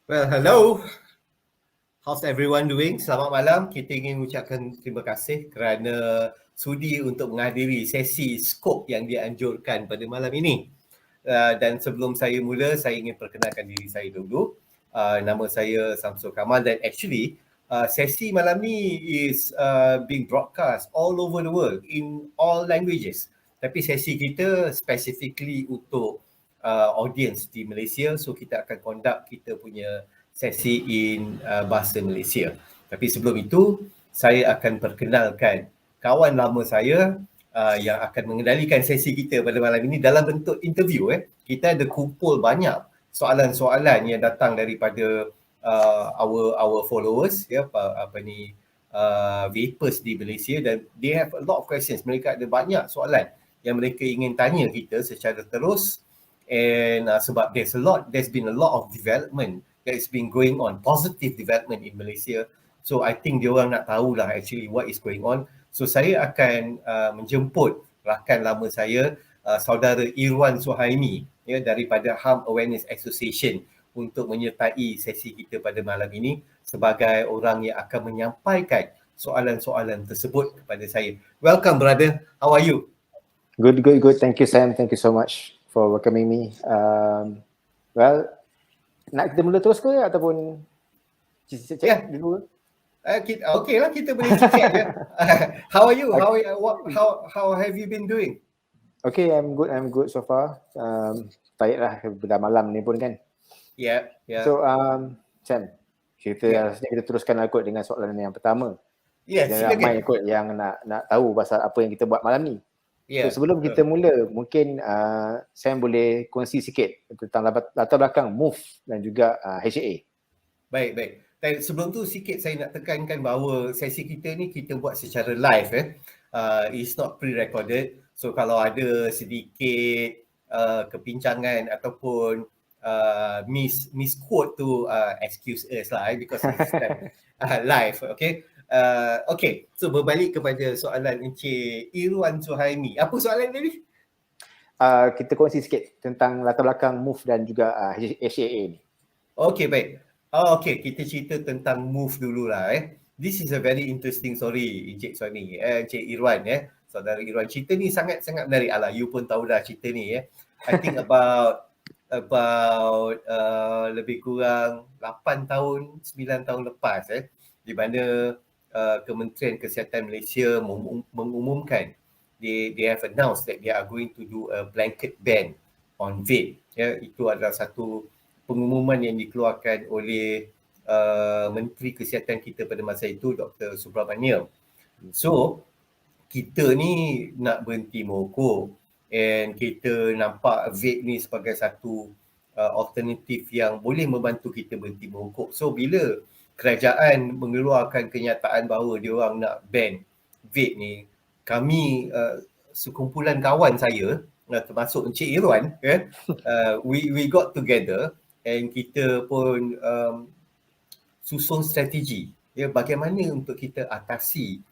Well, hello. How's everyone doing? Selamat malam. Kita ingin mengucapkan terima kasih kerana sudi untuk menghadiri sesi skop yang dianjurkan pada malam ini. Dan sebelum saya mula, saya ingin perkenalkan diri saya dulu. Nama saya Samsul Kamal dan actually sesi malam ni is being broadcast all over the world in all languages. Tapi sesi kita specifically untuk audience di Malaysia, so kita akan conduct kita punya sesi in bahasa Malaysia. Tapi sebelum itu, saya akan perkenalkan kawan lama saya yang akan mengendalikan sesi kita pada malam ini dalam bentuk interview. Kita ada kumpul banyak soalan-soalan yang datang daripada our followers, vapers di Malaysia, dan they have a lot of questions. Mereka ada banyak soalan yang mereka ingin tanya kita secara terus, and sebab there's been a lot of development that's been going on, positive development in Malaysia. So I think diorang nak tahulah actually what is going on. So saya akan menjemput rakan lama saya, saudara Irwan Suhaimi, daripada Harm Awareness Association untuk menyertai sesi kita pada malam ini sebagai orang yang akan menyampaikan soalan-soalan tersebut kepada saya. Welcome brother, how are you? Good. Thank you, Sam. Thank you so much for welcoming me. Well, nak kita mula terus ke ataupun cek dulu? Okay lah, kita boleh cek je. How are you? How have you been doing? Okay, I'm good so far. Tired lah, dah malam ni pun kan. Yeah. So, Sam, kita teruskan lah kot dengan soalan yang pertama. Yes, silakan. Ramai kot yang nak tahu pasal apa yang kita buat malam ni. Yeah. So, sebelum kita mula, mungkin Sam boleh kongsi sikit tentang latar belakang MOVE dan juga HAA. Baik. Dan sebelum tu sikit saya nak tekankan bahawa sesi kita ni kita buat secara live. It's not pre-recorded. So kalau ada sedikit kepincangan ataupun misquote tu, excuse us lah because it's live. Okay, so berbalik kepada soalan Encik Irwan Suhaimi. Apa soalan tadi? Kita kongsi sikit tentang latar belakang MOVE dan juga HAA ni. Okay, baik. Okay, kita cerita tentang MOVE dululah. This is a very interesting story, Encik Suhaimi, Encik Irwan, saudara Irwan. Cerita ni sangat-sangat menarik. Alah, you pun tahu dah cerita ni. I think about lebih kurang 8 tahun, 9 tahun lepas, di mana Kementerian Kesihatan Malaysia mengumumkan they have announced that they are going to do a blanket ban on vape. Itu adalah satu pengumuman yang dikeluarkan oleh Menteri Kesihatan kita pada masa itu, Dr. Subramaniam. So, kita ni nak berhenti merokok, and kita nampak vape ni sebagai satu alternatif yang boleh membantu kita berhenti merokok. So, bila kerajaan mengeluarkan kenyataan bahawa dia orang nak ban vape ni, kami sekumpulan kawan saya, termasuk Encik Irwan, we got together and kita pun susun strategi bagaimana untuk kita atasi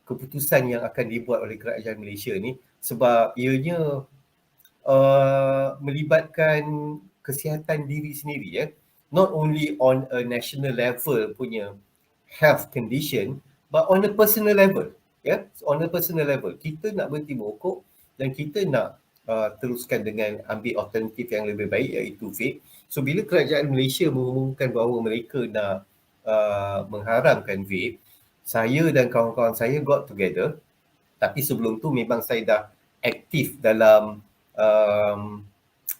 keputusan yang akan dibuat oleh kerajaan Malaysia ni, sebab ianya melibatkan kesihatan diri sendiri, not only on a national level punya health condition, but on a personal level. On a personal level, kita nak berhenti merokok dan kita nak teruskan dengan ambil alternatif yang lebih baik, iaitu vape. So bila kerajaan Malaysia mengumumkan bahawa mereka nak mengharamkan vape, saya dan kawan-kawan saya got together. Tapi sebelum tu memang saya dah aktif dalam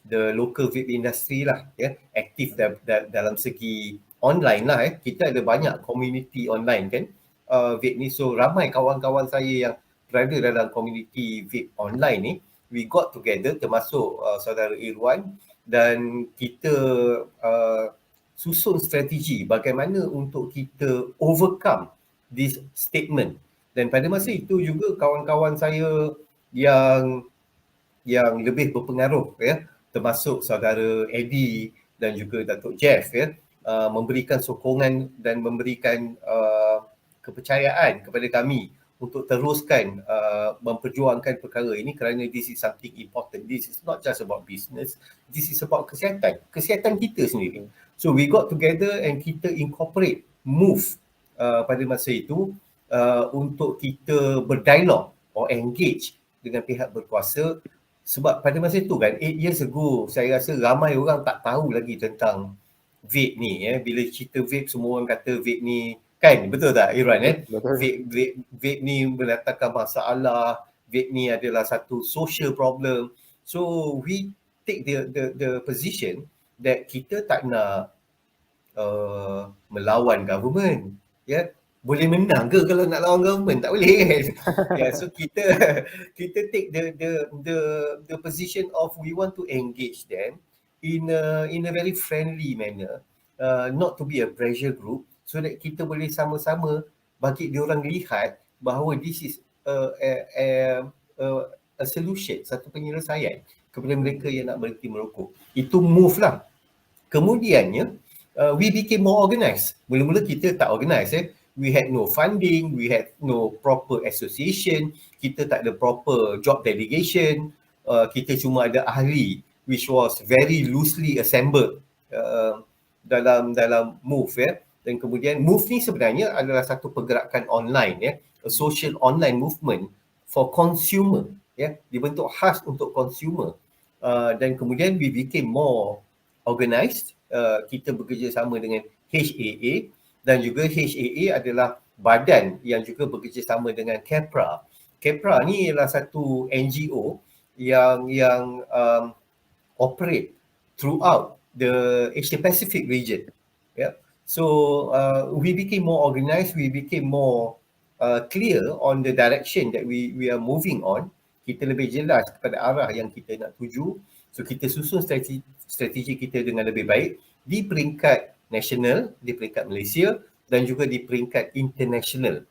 the local vape industry lah, aktif dalam segi online lah. Kita ada banyak community online kan, vape ni. So ramai kawan-kawan saya yang berada dalam community vape online ni, we got together, termasuk saudara Irwan, dan kita susun strategi bagaimana untuk kita overcome this statement. Dan pada masa itu juga kawan-kawan saya yang lebih berpengaruh, termasuk saudara Eddie dan juga Datuk Jeff, memberikan sokongan dan memberikan kepercayaan kepada kami untuk teruskan memperjuangkan perkara ini kerana this is something important. This is not just about business, this is about kesihatan kita sendiri. So we got together and kita incorporate MOVE pada masa itu untuk kita berdialog or engage dengan pihak berkuasa. Sebab pada masa itu kan 8 years ago saya rasa ramai orang tak tahu lagi tentang vape ni. Bila cerita vape semua orang kata vape ni kan, betul tak Irwan? Betul. Vape ni mendatangkan masalah, vape ni adalah satu social problem. So we take the position that kita tak nak melawan government. Boleh menang ke kalau nak lawan government? Tak boleh kan. So kita take the position of we want to engage them in a very friendly manner, not to be a pressure group, so that kita boleh sama-sama bagi diorang lihat bahawa this is a solution, satu penyelesaian kepada mereka yang nak berhenti merokok. Itu MOVE lah. Kemudiannya we became more organised. Mula-mula kita tak organised. We had no funding, we had no proper association, kita tak ada proper job delegation, kita cuma ada ahli which was very loosely assembled dalam MOVE. Dan kemudian MOVE ni sebenarnya adalah satu pergerakan online, a social online movement for consumer, dibentuk khas untuk consumer. Dan kemudian we became more organised. Kita bekerjasama dengan HAA, dan juga HAA adalah badan yang juga bekerjasama dengan KEPRA. KEPRA ni ialah satu NGO yang operate throughout the Asia Pacific region. So we became more organised, we became more clear on the direction that we are moving on. Kita lebih jelas kepada arah yang kita nak tuju. So kita susun strategi kita dengan lebih baik di peringkat nasional, di peringkat Malaysia, dan juga di peringkat international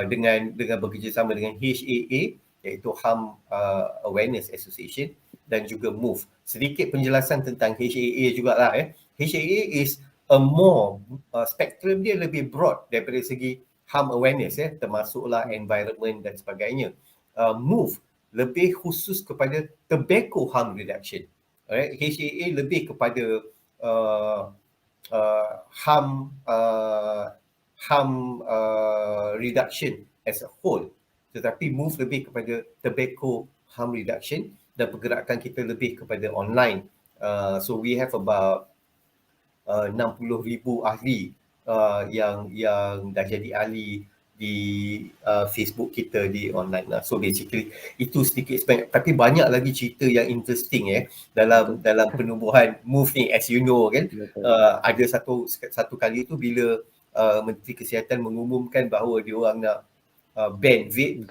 dengan bekerjasama dengan HAA, iaitu Harm Awareness Association, dan juga MOVE. Sedikit penjelasan tentang HAA jugalah. HAA is a more spektrum dia lebih broad daripada segi harm awareness, termasuklah environment dan sebagainya. MOVE lebih khusus kepada tobacco harm reduction. HAA lebih kepada harm reduction as a whole, tetapi MOVE lebih kepada tobacco harm reduction, dan pergerakan kita lebih kepada online. So we have about 60,000 ahli yang dah jadi ahli di Facebook kita di online lah. So basically itu sedikit sebanyak, tapi banyak lagi cerita yang interesting dalam penubuhan MOVE ni, as you know kan. Ada satu kali tu bila Menteri Kesihatan mengumumkan bahawa dia orang nak ban vape,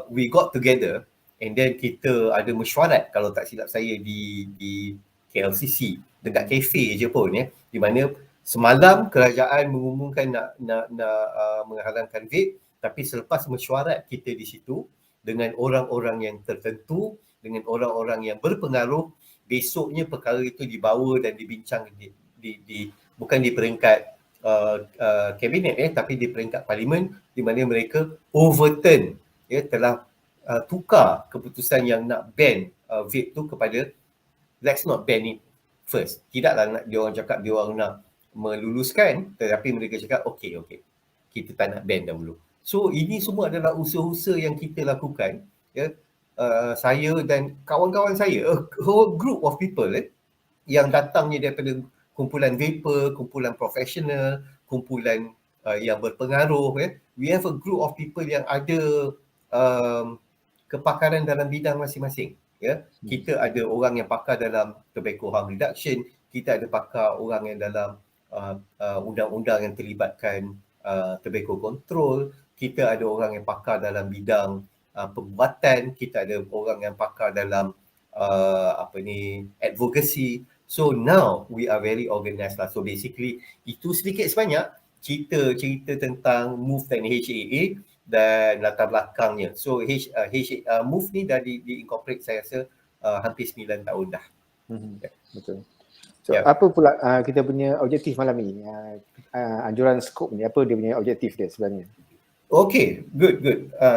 we got together and then kita ada mesyuarat, kalau tak silap saya, di KLCC dekat kafe je pun, di mana semalam kerajaan mengumumkan nak menghalalkan vape, tapi selepas mesyuarat kita di situ dengan orang-orang yang tertentu, dengan orang-orang yang berpengaruh, besoknya perkara itu dibawa dan dibincang bukan di peringkat kabinet, tapi di peringkat parlimen, di mana mereka overturn, telah tukar keputusan yang nak ban vape tu kepada let's not ban it first. Tidaklah dia orang cakap dia orang nak meluluskan, tetapi mereka cakap okey, kita tak nak ban dahulu. So ini semua adalah usaha-usaha yang kita lakukan, saya dan kawan-kawan saya, a whole group of people yang datangnya daripada kumpulan vapor, kumpulan profesional, kumpulan yang berpengaruh. We have a group of people yang ada kepakaran dalam bidang masing-masing. Kita ada orang yang pakar dalam tobacco harm reduction, kita ada pakar orang yang dalam undang-undang yang terlibatkan tobacco control, kita ada orang yang pakar dalam bidang pembuatan, kita ada orang yang pakar dalam advocacy. So now we are very organised lah. So basically itu sedikit sebanyak cerita tentang MOVE dan HAA dan latar belakangnya. So MOVE ni dah di-incorporate saya rasa hampir 9 tahun dah. Betul. So apa pula kita punya objektif malam ni? Anjuran skop ni, apa dia punya objektif dia sebenarnya? Okay, good.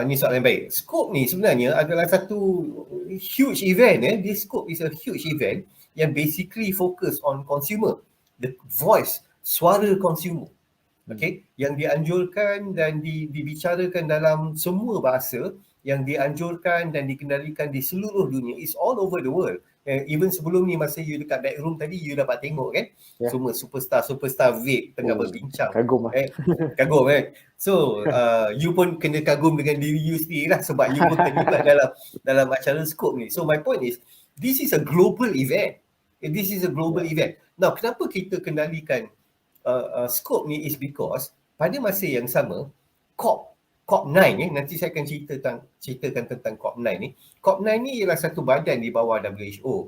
Ni soalan yang baik. Scope ni sebenarnya adalah satu huge event. This scope is a huge event yang basically focus on consumer, the voice, suara consumer. Okay, yang dianjurkan dan dibicarakan dalam semua bahasa, yang dianjurkan dan dikendalikan di seluruh dunia, is all over the world. Even sebelum ni masa you dekat backroom tadi, you dapat tengok kan, semua superstar vape tengah berbincang. Kagum lah. Kagum kan. So you pun kena kagum dengan diri you sendiri lah, sebab you pun terlibat dalam acara scope ni. So my point is, this is a global event. This is a global event. Now, kenapa kita kendalikan scope ni is because pada masa yang sama COP9 nanti saya akan ceritakan tentang COP9 ni. COP9 ni ialah satu badan di bawah WHO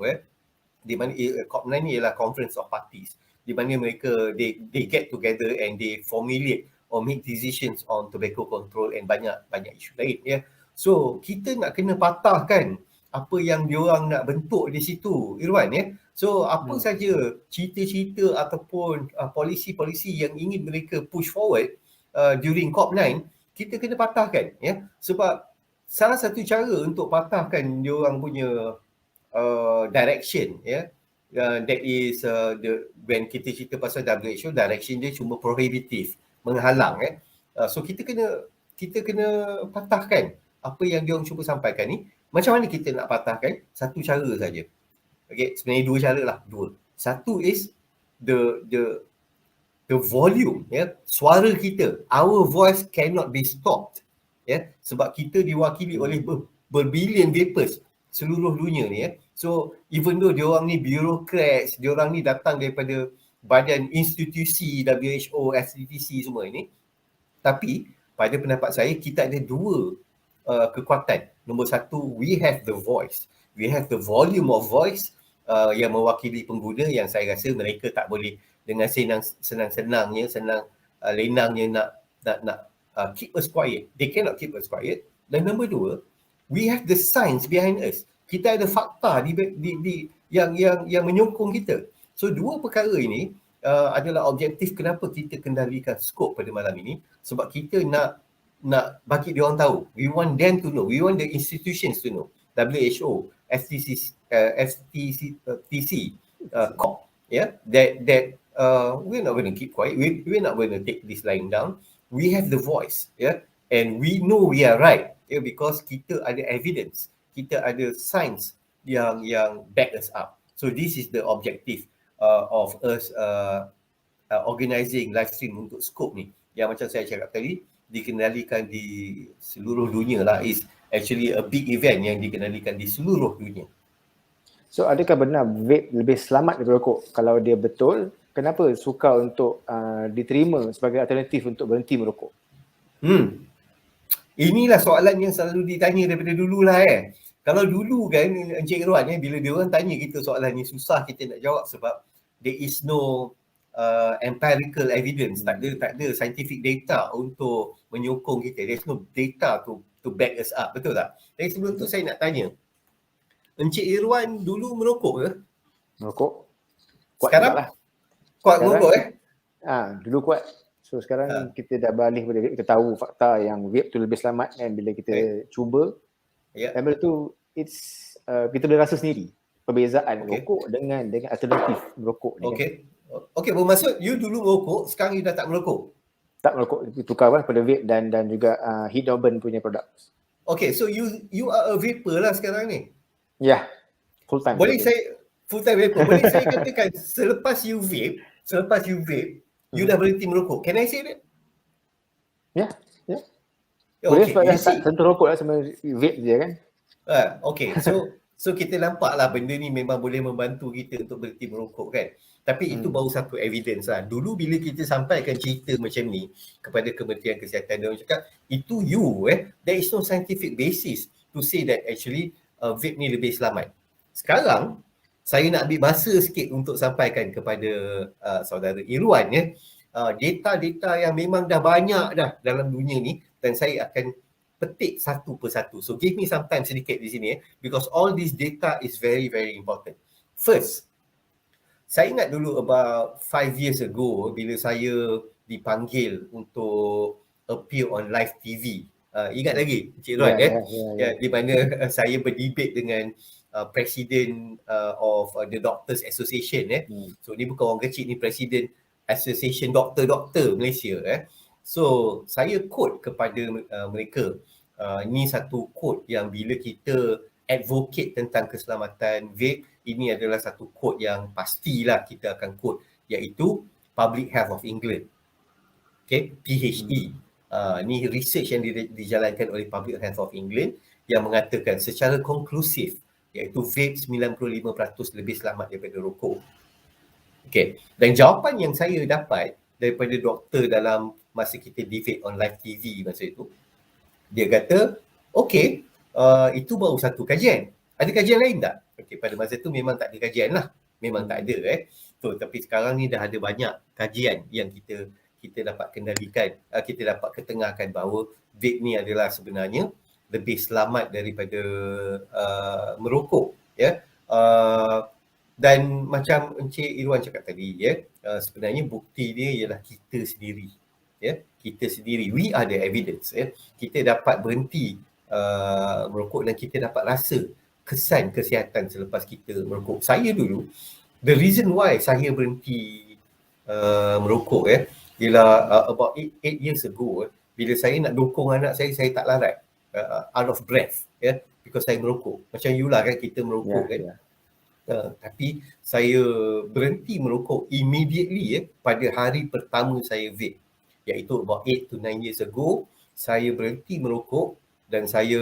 di mana COP9 ni ialah Conference of Parties, di mana mereka they get together and they formulate or make decisions on tobacco control and banyak isu lain ya. So kita nak kena patahkan apa yang diorang nak bentuk di situ, Irwan ya. So apa saja cerita-cerita ataupun polisi-polisi yang ingin mereka push forward during COP9, kita kena patahkan ya. Sebab salah satu cara untuk patahkan diorang punya direction ya, that is when kita cerita pasal WHO, direction dia cuma prohibitive, menghalang so kita kena patahkan apa yang diorang cuba sampaikan ni. Macam mana kita nak patahkan? Satu cara saja. Okay, sebenarnya dua cara lah. Satu is the volume suara kita. Our voice cannot be stopped sebab kita diwakili oleh berbilion vapers seluruh dunia ni So even though diorang ni bureaucrats, diorang ni datang daripada badan institusi WHO, SDTC semua ini, tapi pada pendapat saya kita ada dua kekuatan. Nombor satu, we have the voice. We have the volume of voice yang mewakili pengguna, yang saya rasa mereka tak boleh dengan senang-senangnya, lenangnya nak keep us quiet. They cannot keep us quiet. Dan nombor dua, we have the science behind us. Kita ada fakta yang menyokong kita. So dua perkara ini adalah objektif kenapa kita kendalikan skop pada malam ini, sebab kita nak bagi dia orang tahu. We want them to know. We want the institutions to know. WHO, FTC, COP, that we're not going to keep quiet. We're not going to take this lying down. We have the voice, and we know we are right, because kita ada evidence, kita ada science yang back us up. So this is the objective of us organising live stream untuk scope ni, yang macam saya cakap tadi, dikendalikan di seluruh dunia lah. Is actually a big event yang dikendalikan di seluruh dunia. So adakah benar vape lebih selamat daripada rokok? Kalau dia betul, kenapa sukar untuk diterima sebagai alternatif untuk berhenti merokok? Inilah soalan yang selalu ditanya daripada dululah Kalau dulu kan Encik Irwan bila dia orang tanya kita soalan ni, susah kita nak jawab sebab there is no empirical evidence, tak ada scientific data untuk menyokong kita. There's no data to back us up, betul tak? Jadi sebelum tu saya nak tanya, Encik Irwan dulu merokok ke? Merokok. Kuat sekarang lah. Kuat merokok dulu kuat. So sekarang kita dah balik pada kita tahu fakta yang vape tu lebih selamat kan, bila kita cuba. Dan benda tu kita boleh rasa sendiri perbezaan rokok dengan alternatif merokok ni. Okay, bermaksud you dulu merokok, sekarang you dah tak merokok? Tak merokok, tukar pada vape dan juga heat or burn punya produk. Okay, so you are a vapor lah sekarang ni? Ya, full time. Boleh saya full time vapor. Boleh saya katakan selepas you vape, you dah berhenti merokok. Can I say that? Ya. Boleh sebab tak tentu rokok lah sama vape dia kan. Okay, so kita nampak lah benda ni memang boleh membantu kita untuk berhenti merokok kan. Tapi itu baru satu evidence lah. Dulu bila kita sampaikan cerita macam ni kepada Kementerian Kesihatan, dia orang cakap, itu there is no scientific basis to say that actually vape ni lebih selamat. Sekarang, saya nak ambil masa sikit untuk sampaikan kepada saudara Irwan data-data yang memang dah banyak dah dalam dunia ni, dan saya akan petik satu persatu. So give me some time sedikit di sini because all this data is very very important. First, saya ingat dulu about 5 years ago bila saya dipanggil untuk appear on live TV. Ingat lagi Encik Rod di mana saya berdebate dengan Presiden of the Doctors Association So ni bukan orang kecil, ni Presiden Association Doktor Malaysia So saya quote kepada mereka, ni satu quote yang bila kita advocate tentang keselamatan vape, ini adalah satu quote yang pastilah kita akan quote, iaitu Public Health of England, PHE. Ni research yang dijalankan oleh Public Health of England yang mengatakan secara konklusif iaitu vape 95% lebih selamat daripada rokok. Dan jawapan yang saya dapat daripada doktor dalam masa kita debate on live TV masa itu, dia kata itu baru satu kajian. Ada kajian lain tak? Pada masa tu memang tak ada kajian lah. Memang tak ada tapi sekarang ni dah ada banyak kajian yang kita dapat kendalikan, kita dapat ketengahkan bahawa vape ni adalah sebenarnya lebih selamat daripada merokok dan macam Encik Irwan cakap tadi sebenarnya bukti dia ialah kita sendiri kita sendiri, we are the evidence kita dapat berhenti merokok dan kita dapat rasa kesan kesihatan selepas kita merokok. Saya dulu, the reason why saya berhenti merokok ialah about 8 years ago bila saya nak dokong anak saya tak larat, out of breath because saya merokok. Macam you lah kan, kita merokok tapi saya berhenti merokok immediately pada hari pertama saya vape, iaitu about 8 to 9 years ago. Saya berhenti merokok dan saya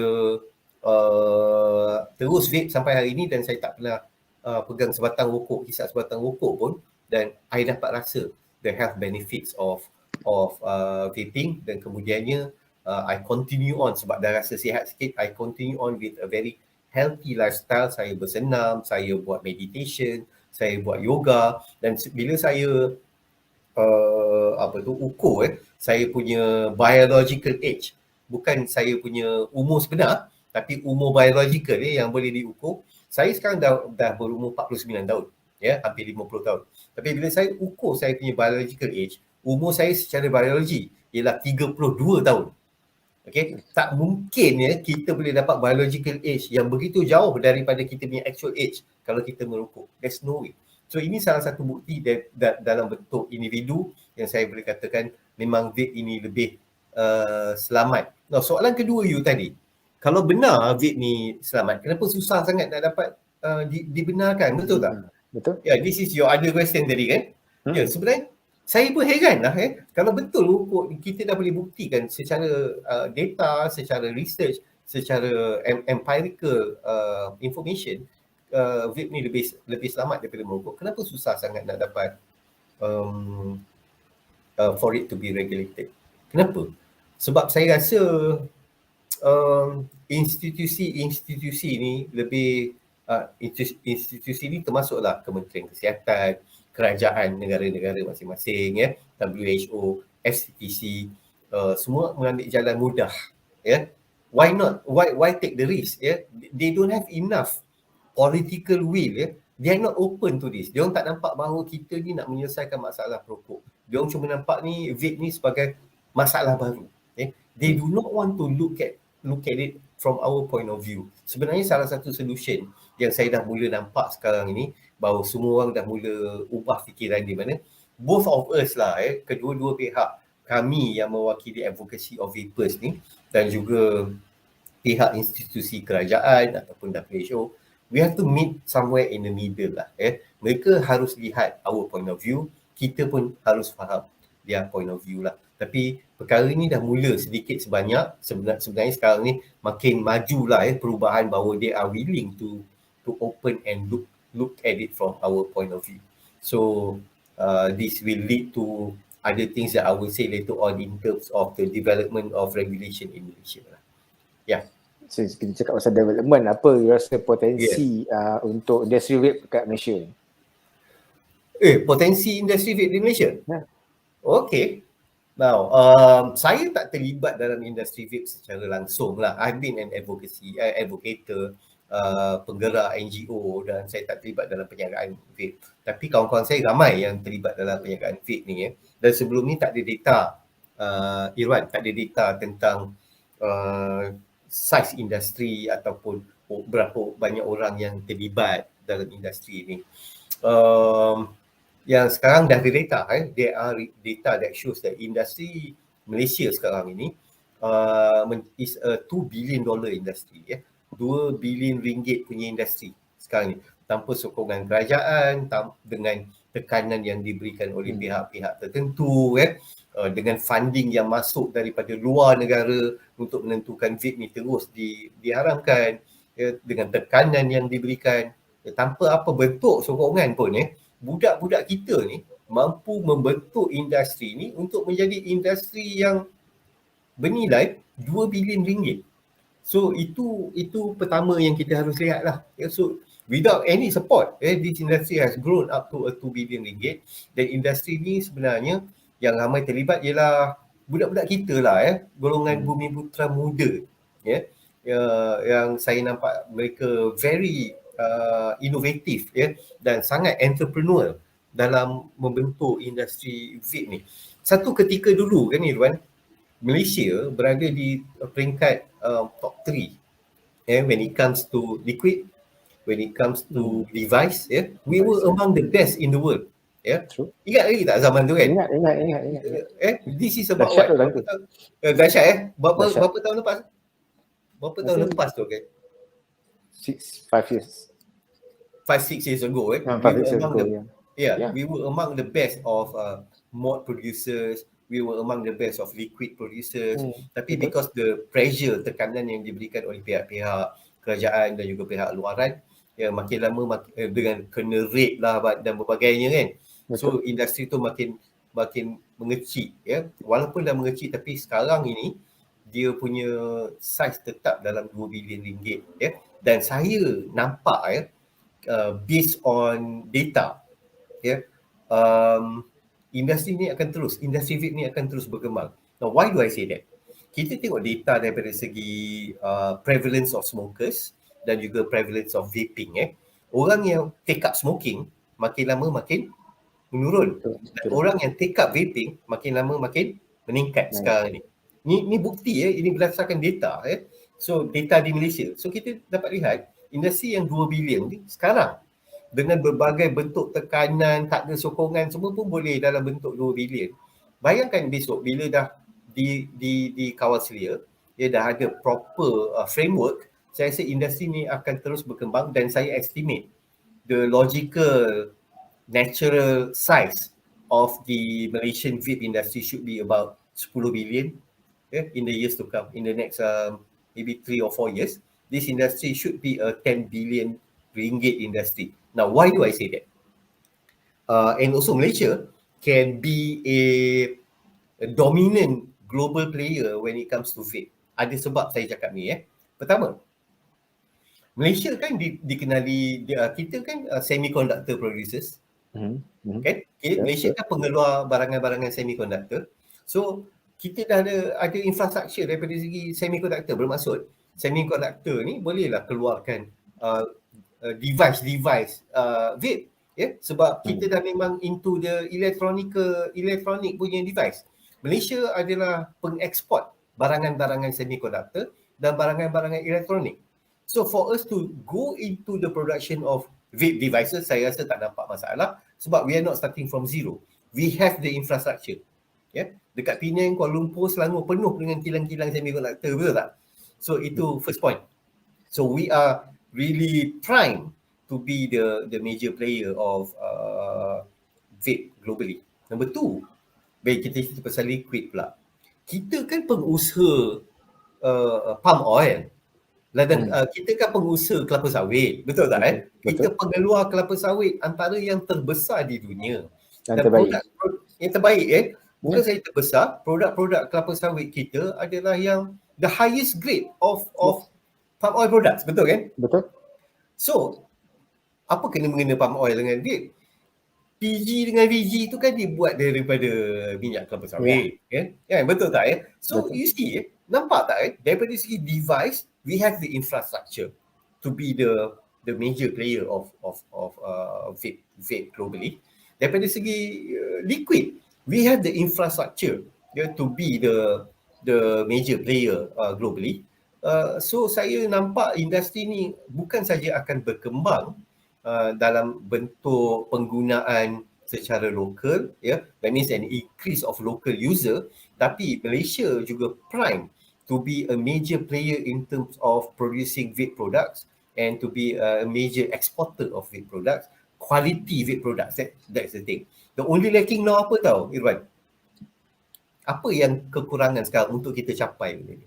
terus vape sampai hari ini, dan saya tak pernah pegang sebatang rokok, hisap sebatang rokok pun, dan I dapat rasa the health benefits of vaping. Dan kemudiannya I continue on sebab dah rasa sihat sikit. I continue on with a very healthy lifestyle. Saya bersenam, saya buat meditation, saya buat yoga, dan bila saya ukur saya punya biological age, bukan saya punya umur sebenar tapi umur biological yang boleh diukur. Saya sekarang dah berumur 49 tahun hampir 50 tahun. Tapi bila saya ukur saya punya biological age, umur saya secara biologi ialah 32 tahun. Tak mungkin kita boleh dapat biological age yang begitu jauh daripada kita punya actual age kalau kita merokok. There's no way. So ini salah satu bukti dalam bentuk individu yang saya boleh katakan memang vape ini lebih selamat. Nah, soalan kedua you tadi, kalau benar vape ni selamat, kenapa susah sangat nak dapat dibenarkan, betul tak? Betul. This is your other question tadi kan? Sebenarnya saya pun heran lah kalau betul rokok kita dah boleh buktikan secara data, secara research, secara empirical information, vape ni lebih selamat daripada merokok. Kenapa susah sangat nak dapat for it to be regulated? Kenapa? Sebab saya rasa institusi ni lebih institusi ni termasuklah Kementerian Kesihatan, kerajaan negara-negara masing-masing, WHO, FCTC, semua mengambil jalan mudah. Why not? Why take the risk? They don't have enough political will. They are not open to this. Diorang tak nampak bahawa kita ni nak menyelesaikan masalah perokok. Diorang cuma nampak ni vape ni sebagai masalah baru. They do not want to look at it from our point of view. Sebenarnya salah satu solution yang saya dah mula nampak sekarang ini, bahawa semua orang dah mula ubah fikiran di mana both of us lah, kedua-dua pihak, kami yang mewakili advocacy of vapers ni dan juga pihak institusi kerajaan ataupun WHO, we have to meet somewhere in the middle lah. Mereka harus lihat our point of view, kita pun harus faham their point of view lah. Tapi perkara ni dah mula sedikit sebanyak. Sebenarnya sekarang ni makin majulah perubahan, bahawa they are willing to open and look at it from our point of view. So this will lead to other things that I will say later on in terms of the development of regulation in Malaysia lah. So kita cakap pasal development, apa you rasa potensi untuk industri vape kat Malaysia? Potensi industri vape di Malaysia? Okay. Now, saya tak terlibat dalam industri vape secara langsung lah. I've been an advocator, penggerak NGO, dan saya tak terlibat dalam penjagaan vape. Tapi kawan-kawan saya ramai yang terlibat dalam penjagaan vape ni. Dan sebelum ni tak ada data Irwan, tak ada data tentang saiz industri ataupun berapa banyak orang yang terlibat dalam industri ni. Yang sekarang dah ada data, there are data that shows that industri Malaysia sekarang ini is a $2 billion industry, 2 bilion ringgit punya industri sekarang ni, tanpa sokongan kerajaan, dengan tekanan yang diberikan oleh pihak-pihak tertentu, dengan funding yang masuk daripada luar negara untuk menentukan vape ni terus diharamkan, dengan tekanan yang diberikan, tanpa apa bentuk sokongan pun, budak-budak kita ni mampu membentuk industri ni untuk menjadi industri yang bernilai 2 bilion ringgit. So itu pertama yang kita harus lihat lah. So without any support, this industry has grown up to a 2 billion ringgit. Dan industri ni sebenarnya yang ramai terlibat ialah budak-budak kita lah, golongan bumi putra muda, yang saya nampak mereka very inovatif, dan sangat entrepreneur dalam membentuk industri vape ni. Satu ketika dulu kan Irwan, Malaysia berada di peringkat top 3 when it comes to liquid, when it comes to device, we were among the best in the world. Ingat lagi tak zaman tu kan? Ingat. This is about what? Dahsyat berapa tahun lepas? Berapa tahun lepas tu kan? 5 years. 5-6 years ago, we were among the best of mod producers, we were among the best of liquid producers. Tapi because the pressure, tekanan yang diberikan oleh pihak-pihak kerajaan dan juga pihak luaran, makin lama dengan kena rate lah dan berbagai kan. So industri tu makin mengecil, walaupun dah mengecil, tapi sekarang ini dia punya saiz tetap dalam 2 bilion ringgit, dan saya nampak based on data, industri vape ni akan terus berkembang. Now why do I say that? Kita tengok data daripada segi prevalence of smokers dan juga prevalence of vaping. Orang yang take up smoking makin lama makin menurun, dan orang yang take up vaping makin lama makin meningkat sekarang ni. Ni bukti, ini berdasarkan data. So data di Malaysia. So kita dapat lihat industri yang 2 bilion ni sekarang dengan berbagai bentuk tekanan, tak ada sokongan, semua pun boleh dalam bentuk 2 bilion. Bayangkan besok bila dah dikawal selia, dia dah ada proper framework, saya rasa industri ni akan terus berkembang, dan saya estimate the logical natural size of the Malaysian vape industry should be about 10 billion in the years to come. In the next maybe 3 or 4 years, this industry should be a 10 billion ringgit industry. Now, why do I say that? And also Malaysia can be a dominant global player when it comes to vape. Ada sebab saya cakap ni. Pertama, Malaysia kan dikenali, kita kan semiconductor producers. Okay? Malaysia kan pengeluar barangan-barangan semiconductor. So kita dah ada infrastruktur daripada segi semiconductor. Bermaksud semiconductor ni bolehlah keluarkan device vape, sebab kita dah memang into the electronic punya device. Malaysia adalah pengeksport barangan-barangan semiconductor dan barangan-barangan elektronik. So for us to go into the production of vape devices, saya rasa tak nampak masalah, sebab we are not starting from zero. We have the infrastructure. Dekat Penang, Kuala Lumpur, Selangor penuh dengan kilang-kilang semiconductor, betul tak? So itu first point. So we are really trying to be the major player of vape globally. Number two, baik kita cerita pasal liquid pula. Kita kan pengusaha palm oil. Dan kita kan pengusaha kelapa sawit, betul tak? Kita pengeluar kelapa sawit antara yang terbesar di dunia. Dan terbaik. Yang terbaik, bukan saya terbesar, produk-produk kelapa sawit kita adalah yang the highest grade of palm oil products, betul kan? Betul. So, apa kena-mengena palm oil dengan vape? PG dengan VG tu kan dibuat daripada minyak kelapa sawit, kan? Betul tak? So, betul. You see, nampak tak? Daripada segi device, we have the infrastructure to be the major player of vape globally. Daripada segi liquid, we have the infrastructure to be the major player globally. So saya nampak industri ni bukan saja akan berkembang dalam bentuk penggunaan secara lokal, that means an increase of local user, tapi Malaysia juga prime to be a major player in terms of producing vape products and to be a major exporter of vape products, quality vape products. That's the thing. The only lacking now apa tahu, Irwan? Apa yang kekurangan sekarang untuk kita capai benda ni?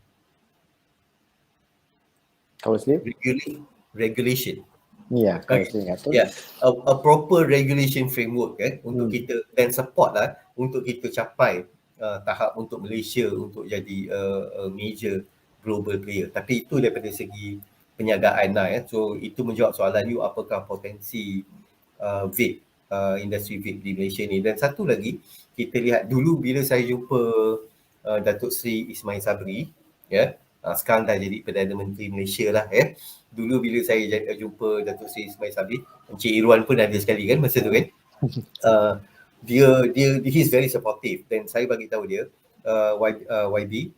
Regulation. Ya, a proper regulation framework untuk kita dan support lah untuk kita capai tahap untuk Malaysia untuk jadi a major global player. Tapi itu daripada segi penjagaan lah So itu menjawab soalan you, apakah potensi vape, industri vape di Malaysia ni. Dan satu lagi, kita lihat dulu bila saya jumpa Datuk Seri Ismail Sabri, sekarang dah jadi Perdana Menteri Malaysia lah Dulu bila saya jumpa Datuk Seri Ismail Sabri, Encik Irwan pun ada sekali kan masa tu kan. He's very supportive dan saya bagi tahu dia YB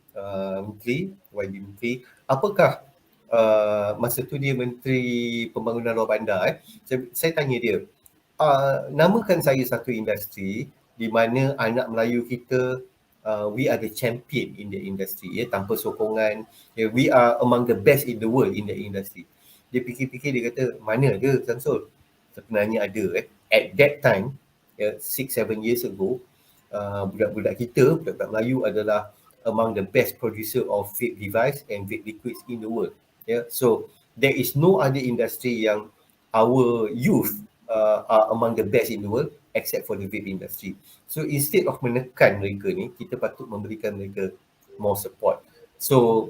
Menteri, apakah masa tu dia Menteri Pembangunan Luar Bandar saya tanya dia, namakan saya satu industri di mana anak Melayu kita we are the champion in the industry tanpa sokongan, we are among the best in the world in the industry. Dia fikir-fikir, dia kata, mana ada Samsul? Sebenarnya ada at that time 6-7 years ago, budak-budak kita, budak-budak Melayu adalah among the best producer of vape device and vape liquids in the world. So there is no other industry yang our youth are among the best in the world except for the vape industry. So instead of menekan mereka ni, kita patut memberikan mereka more support. So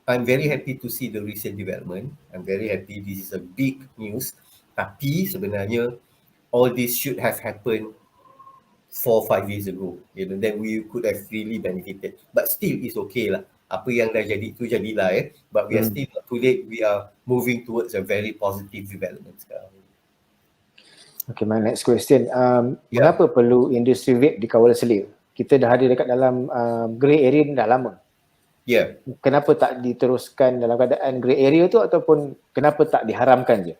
I'm very happy to see the recent development. I'm very happy this is a big news. Tapi sebenarnya all this should have happened 4-5 years ago. Then we could have really benefited. But still it's okay lah. Apa yang dah jadi tu jadilah But we are still not too late. We are moving towards a very positive development sekarang. Okay, my next question. Mengapa perlu industri vape dikawal selia? Kita dah ada dekat dalam grey area ni dah lama. Kenapa tak diteruskan dalam keadaan grey area tu ataupun kenapa tak diharamkan je?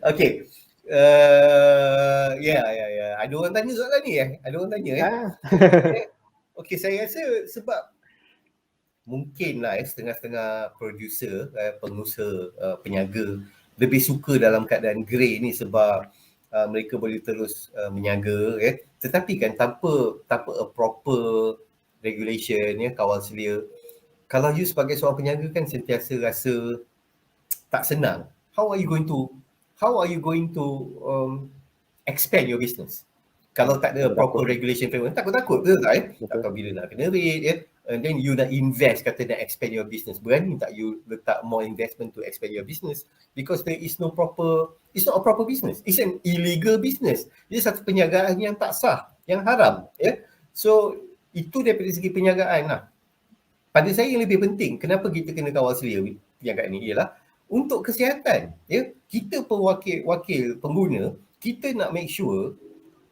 Okay. Ada orang tanya soalan ni Ada orang tanya Okay, saya rasa sebab mungkinlah setengah-setengah producer, pengusaha, peniaga lebih suka dalam keadaan grey ni sebab mereka boleh terus menyaga tetapi kan tanpa a proper regulation kawal selia, kalau you sebagai seorang peniaga kan sentiasa rasa tak senang. How are you going to expand your business kalau tak ada proper regulation framework? Takut betul tak tak tahu bila nak kena rate and then you nak invest, kata nak expand your business, berani tak you letak more investment to expand your business because there is no proper, it's not a proper business, it's an illegal business, dia satu perniagaan yang tak sah, yang haram So itu daripada segi perniagaan lah. Pada saya yang lebih penting, kenapa kita kena kawal selia perniagaan ni ialah untuk kesihatan kita wakil pengguna, kita nak make sure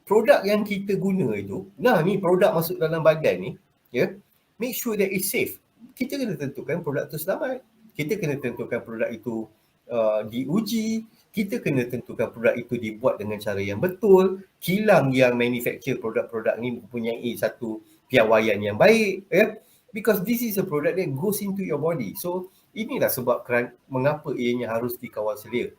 produk yang kita guna itu, ni produk masuk dalam badan ni make sure that it's safe. Kita kena tentukan produk itu selamat. Kita kena tentukan produk itu diuji. Kita kena tentukan produk itu dibuat dengan cara yang betul. Kilang yang manufacture produk-produk ni mempunyai satu piawaian yang baik. Because this is a product that goes into your body. So inilah sebab mengapa ianya harus dikawal selia.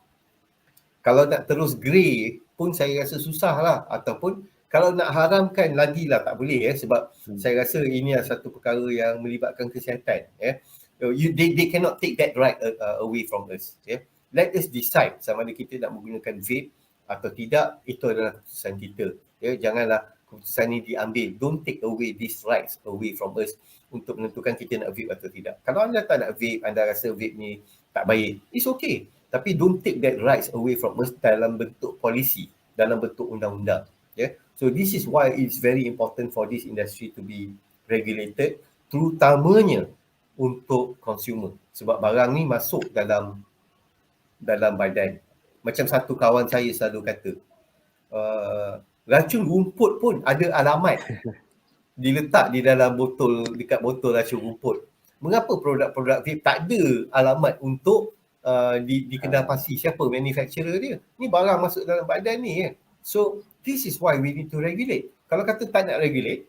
Kalau nak terus grey pun saya rasa susah lah. Ataupun kalau nak haramkan lagi lah tak boleh sebab saya rasa ini adalah satu perkara yang melibatkan kesihatan they cannot take that right away from us Let us decide sama ada kita nak menggunakan vape atau tidak, itu adalah keputusan kita janganlah keputusan ini diambil, don't take away these rights away from us untuk menentukan kita nak vape atau tidak. Kalau anda tak nak vape, anda rasa vape ni tak baik, it's okay, tapi don't take that rights away from us dalam bentuk polisi, dalam bentuk undang-undang So this is why it's very important for this industry to be regulated, terutamanya untuk consumer. Sebab barang ni masuk dalam badan. Macam satu kawan saya selalu kata, Racun rumput pun ada alamat diletak di dalam botol, dekat botol racun rumput. Mengapa produk-produk vape tak ada alamat untuk dikenal pasti siapa manufacturer dia? Ni barang masuk dalam badan ni kan. So this is why we need to regulate. Kalau kata tak nak regulate,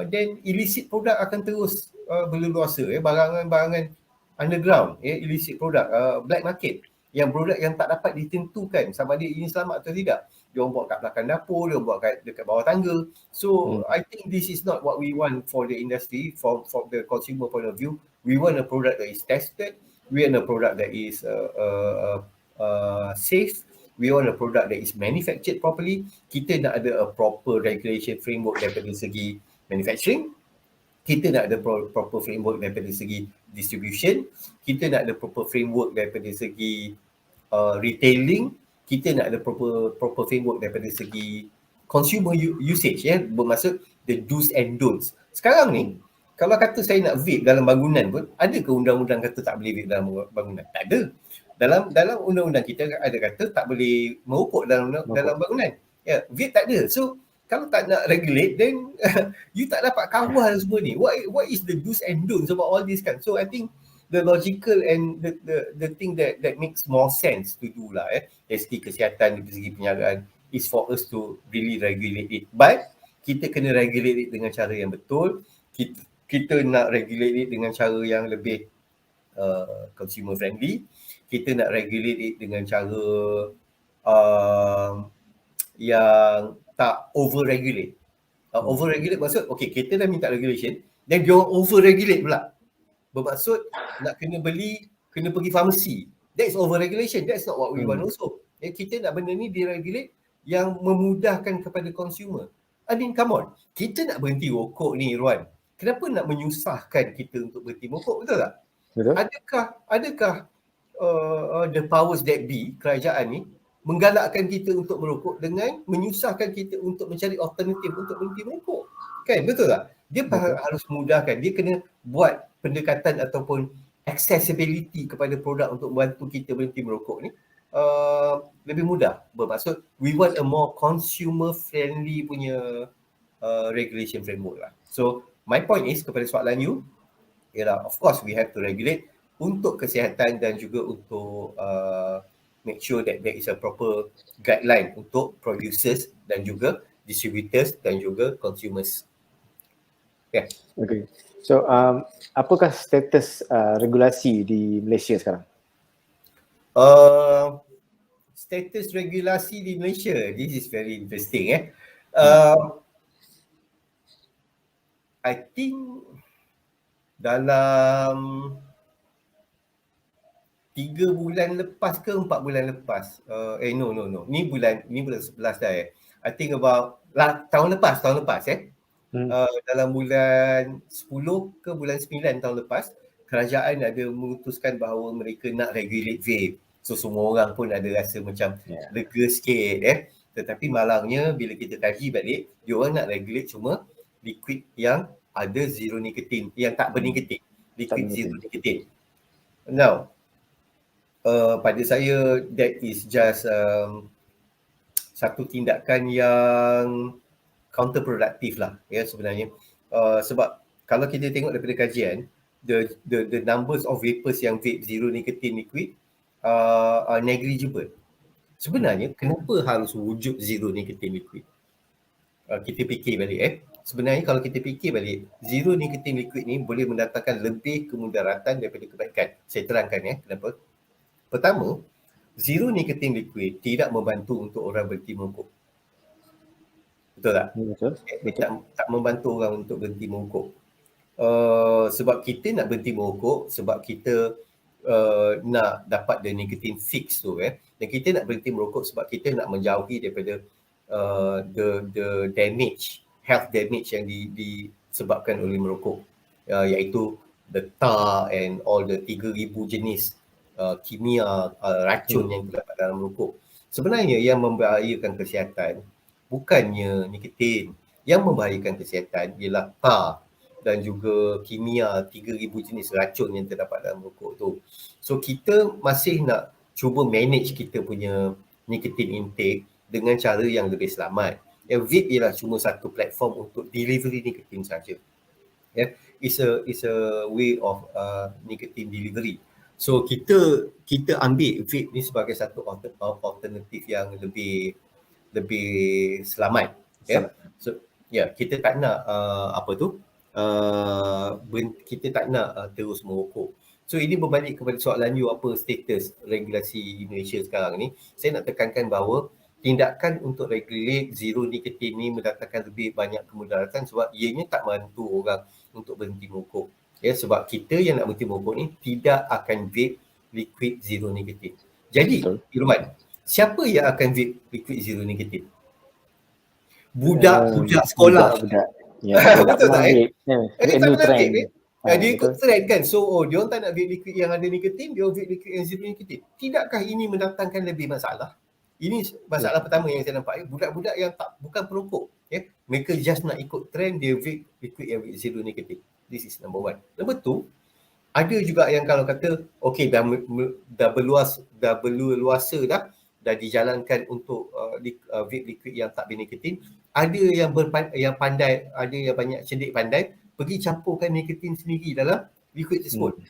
then illicit produk akan terus berleluasa, barangan-barangan underground, illicit produk, black market, yang produk yang tak dapat ditentukan sama ada ini selamat atau tidak. Dia orang buat kat belakang dapur, dia orang buat dekat bawah tangga. So I think this is not what we want for the industry, from the consumer point of view. We want a product that is tested, we want a product that is safe, we want a product that is manufactured properly. Kita nak ada a proper regulation framework daripada segi manufacturing, kita nak ada proper framework daripada segi distribution, kita nak ada proper framework daripada segi retailing, kita nak ada proper framework daripada segi consumer usage, bermaksud the do's and don'ts. Sekarang ni kalau kata saya nak vape dalam bangunan pun, ada ke undang-undang kata tak boleh vape dalam bangunan? Tak ada. Dalam undang-undang kita ada kata tak boleh merokok dalam bangunan. Vape tak ada. So kalau tak nak regulate, then you tak dapat kawal semua ni. What is the do's and don'ts about all this kan? So I think the logical and the thing that makes more sense to do lah, dari segi kesihatan, dari segi penjagaan, is for us to really regulate it. But kita kena regulate it dengan cara yang betul. Kita nak regulate it dengan cara yang lebih consumer friendly. Kita nak regulate it dengan cara yang tak over-regulate. Over-regulate maksud, okay, kita dah minta regulation, then dia orang over-regulate pula. Bermaksud nak kena beli, kena pergi farmasi. That's over-regulation. That's not what we want also. Kita nak benda ni di-regulate yang memudahkan kepada consumer. I mean, come on. Kita nak berhenti rokok ni, Irwan. Kenapa nak menyusahkan kita untuk berhenti rokok, betul tak? Betul. Adakah the powers that be, kerajaan ni, menggalakkan kita untuk merokok dengan menyusahkan kita untuk mencari alternatif untuk berhenti merokok? Kan, betul tak? Dia harus mudahkan. Dia kena buat pendekatan ataupun accessibility kepada produk untuk membantu kita berhenti merokok ni lebih mudah. Bermaksud, we want a more consumer friendly punya regulation framework lah. So, my point is, kepada soalan you, ialah of course we have to regulate untuk kesihatan dan juga untuk make sure that there is a proper guideline untuk producers dan juga distributors dan juga consumers. Yeah. Okay. So, apakah status regulasi di Malaysia sekarang? Status regulasi di Malaysia, this is very interesting. I think dalam 3 bulan lepas ke 4 bulan lepas, no. Ni bulan 11 dah I think about tahun lepas dalam bulan 10 ke bulan 9 tahun lepas, kerajaan ada memutuskan bahawa mereka nak regulate vape. So semua orang pun ada rasa macam lega sikit Tetapi malangnya bila kita kaji balik, dia orang nak regulate cuma liquid yang ada zero nikotin, yang tak bernikotin, liquid zero nikotin. Now, pada saya that is just satu tindakan yang counterproductive lah sebenarnya. Sebab kalau kita tengok daripada kajian, the numbers of vapers yang vape zero nicotine liquid are negligible. Sebenarnya kenapa harus wujud zero nicotine liquid? Kita fikir balik sebenarnya kalau kita fikir balik, zero nicotine liquid ni boleh mendatangkan lebih kemudaratan daripada kebaikan. Saya terangkan kenapa. Pertama, zero nicotine liquid tidak membantu untuk orang berhenti merokok. Betul tak? Betul. Tak membantu orang untuk berhenti merokok. Sebab kita nak berhenti merokok, sebab kita nak dapat the nicotine fix tu dan kita nak berhenti merokok sebab kita nak menjauhi daripada the damage, health damage yang disebabkan oleh merokok, iaitu the tar and all the 3,000 jenis kimia racun yang terdapat dalam merokok. Sebenarnya yang membahayakan kesihatan bukannya nikotin. Yang membahayakan kesihatan ialah tar dan juga kimia 3,000 jenis racun yang terdapat dalam rokok tu. So kita masih nak cuba manage kita punya nicotine intake dengan cara yang lebih selamat. Vape ialah cuma satu platform untuk delivery nikotin saja. It's a way of nicotine delivery. So kita ambil vape ni sebagai satu alternatif yang lebih selamat. So kita tak nak kita tak nak terus merokok. So ini berbalik kepada soalan you, apa status regulasi Indonesia sekarang ni. Saya nak tekankan bahawa tindakan untuk regulate zero nikotin ni mendatangkan lebih banyak kemudaratan sebab ianya tak bantu orang untuk berhenti merokok. Sebab kita yang nak berhenti merokok ni tidak akan vape liquid zero nikotin. Jadi, Irwan, siapa yang akan vape liquid zero nikotin? Budak-budak sekolah. Betul tak? New trend. Dia ikut trend kan. So, dia orang tak nak vape liquid yang ada nikotin, dia vape liquid yang zero nikotin. Tidakkah ini mendatangkan lebih masalah? Ini masalah pertama yang saya nampak. Budak-budak yang bukan perokok. Mereka just nak ikut trend, dia vape liquid yang zero nikotin. This is number one. Number two, ada juga yang kalau kata, okay, dah berluasa dah dijalankan untuk vape liquid yang tak bernikotin. Ada yang pandai, ada yang banyak cendik pandai, pergi campurkan nikotin sendiri dalam liquid tersebut.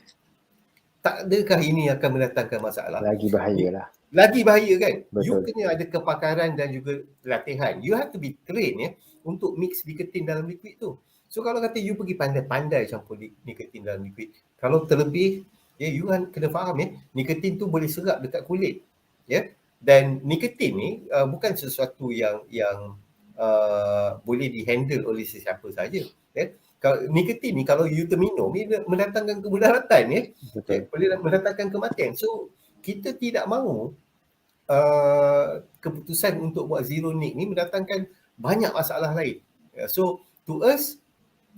Tak adakah ini akan mendatangkan masalah? Lagi bahaya kan? Betul. You kena ada kepakaran dan juga latihan. You have to be trained untuk mix nikotin dalam liquid tu. So kalau kata you pergi pandai-pandai campur nikotin dalam liquid, kalau terlebih, you kena faham nikotin tu boleh serap dekat kulit. Dan nikotin ni bukan sesuatu yang boleh dihandle oleh sesiapa saja. Kalau nikotin ni kalau you terminum, ni mendatangkan kemudaratan, boleh mendatangkan kematian. So kita tidak mahu keputusan untuk buat zero nic ni mendatangkan banyak masalah lain. So to us,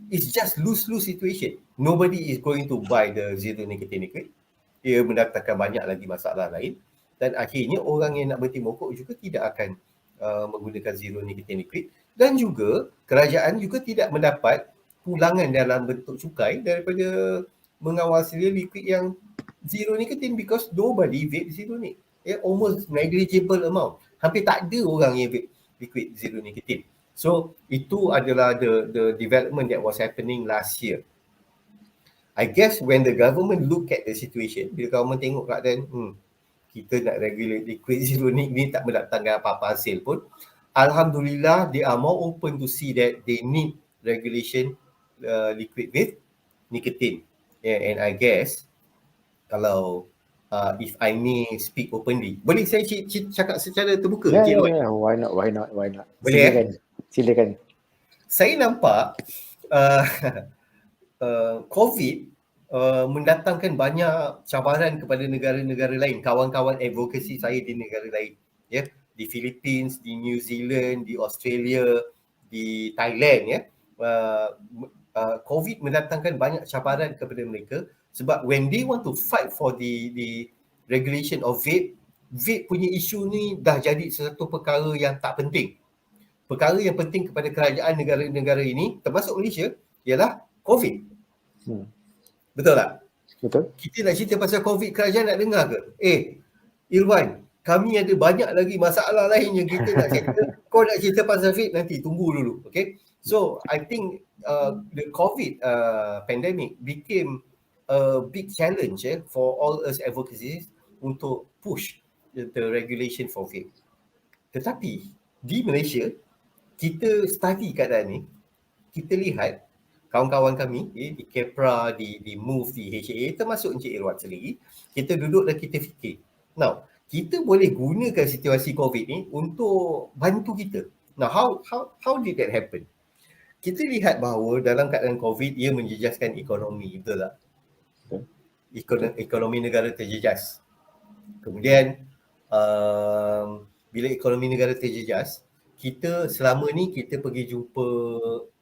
it's just lose-lose situation. Nobody is going to buy the zero nicotine liquid. Ia mendatangkan banyak lagi masalah lain. Dan akhirnya orang yang nak berhenti merokok juga tidak akan menggunakan zero nicotine liquid. Dan juga kerajaan juga tidak mendapat pulangan dalam bentuk cukai daripada mengawal sedia liquid yang zero nicotine because nobody vape zero nic. Almost negligible amount. Hampir tak ada orang yang vape liquid zero nicotine. So itu adalah the development that was happening last year. I guess when the government look at the situation, bila government tengok keadaan, kita nak regulate liquid zero nic ni tak mendatangkan apa-apa hasil pun, alhamdulillah they are more open to see that they need regulation liquid with nicotine. And I guess kalau if I may speak openly, boleh saya cakap secara terbuka? Why not? Boleh Silakan. Saya nampak COVID mendatangkan banyak cabaran kepada negara-negara lain, kawan-kawan advokasi saya di negara lain, di Philippines, di New Zealand, di Australia, di Thailand, COVID mendatangkan banyak cabaran kepada mereka sebab when they want to fight for the regulation of vape punya isu ni dah jadi sesuatu perkara yang tak penting. Perkara yang penting kepada kerajaan negara-negara ini, termasuk Malaysia, ialah COVID. Betul tak? Betul. Kita nak cerita pasal COVID, kerajaan nak dengar ke? Irwan, kami ada banyak lagi masalah lain yang kita nak cerita. Kau nak cerita pasal vape, nanti tunggu dulu. Okay? So, I think the COVID pandemic became a big challenge for all us advocacies untuk push the regulation for vape. Tetapi, di Malaysia, kita study keadaan ni, kita lihat kawan-kawan kami di KEPRA, di MOVE, di HAA, termasuk Encik Irwan sendiri, kita duduk dan kita fikir. Now, kita boleh gunakan situasi COVID ni untuk bantu kita. Now, how did that happen? Kita lihat bahawa dalam keadaan COVID, ia menjejaskan ekonomi, betul tak? Ekonomi negara terjejas. Kemudian, bila ekonomi negara terjejas, kita selama ni kita pergi jumpa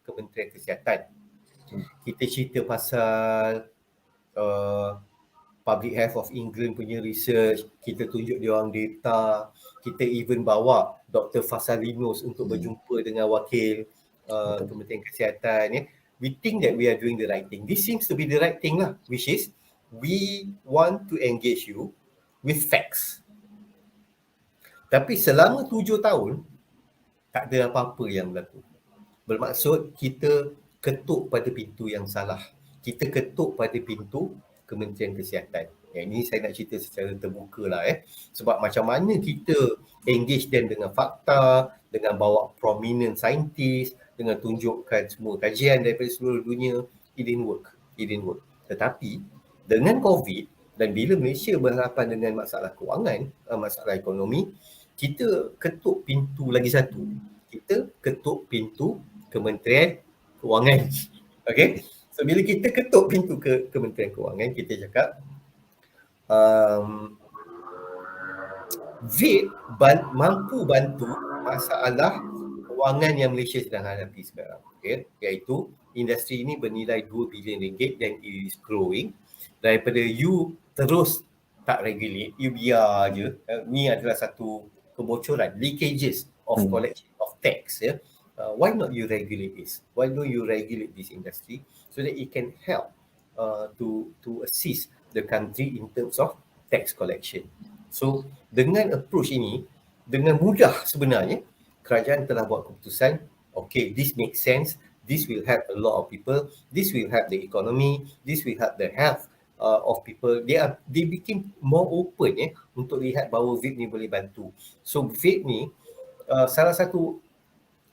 Kementerian Kesihatan. Kita cerita pasal Public Health of England punya research, kita tunjuk dia orang data, kita even bawa Dr. Fasalinos untuk berjumpa dengan wakil Kementerian Kesihatan. We think that we are doing the right thing. This seems to be the right thing lah, which is we want to engage you with facts. Tapi selama 7 tahun, tak ada apa-apa yang berlaku. Bermaksud kita ketuk pada pintu yang salah. Kita ketuk pada pintu Kementerian Kesihatan. Yang ini saya nak cerita secara terbuka lah Sebab macam mana kita engage them dengan fakta, dengan bawa prominent scientist, dengan tunjukkan semua kajian daripada seluruh dunia, it didn't work. Tetapi dengan COVID dan bila Malaysia berhadapan dengan masalah kewangan, masalah ekonomi, kita ketuk pintu lagi satu. Kita ketuk pintu Kementerian Kewangan. Okay? So bila kita ketuk pintu Kementerian Kewangan, kita cakap VAPE mampu bantu masalah kewangan yang Malaysia sedang hadapi sekarang. Okay? Iaitu industri ini bernilai 2 bilion ringgit dan it is growing. Daripada you terus tak regulate, you biar je. Ni adalah satu kebocoran, leakages of collection of tax. Why not you regulate this? Why don't you regulate this industry so that it can help to assist the country in terms of tax collection. So dengan approach ini, dengan mudah sebenarnya kerajaan telah buat keputusan, okay, this makes sense, this will help a lot of people, this will help the economy, this will help the health of people. They became more open untuk lihat bahawa vape ni boleh bantu. So vape ni salah satu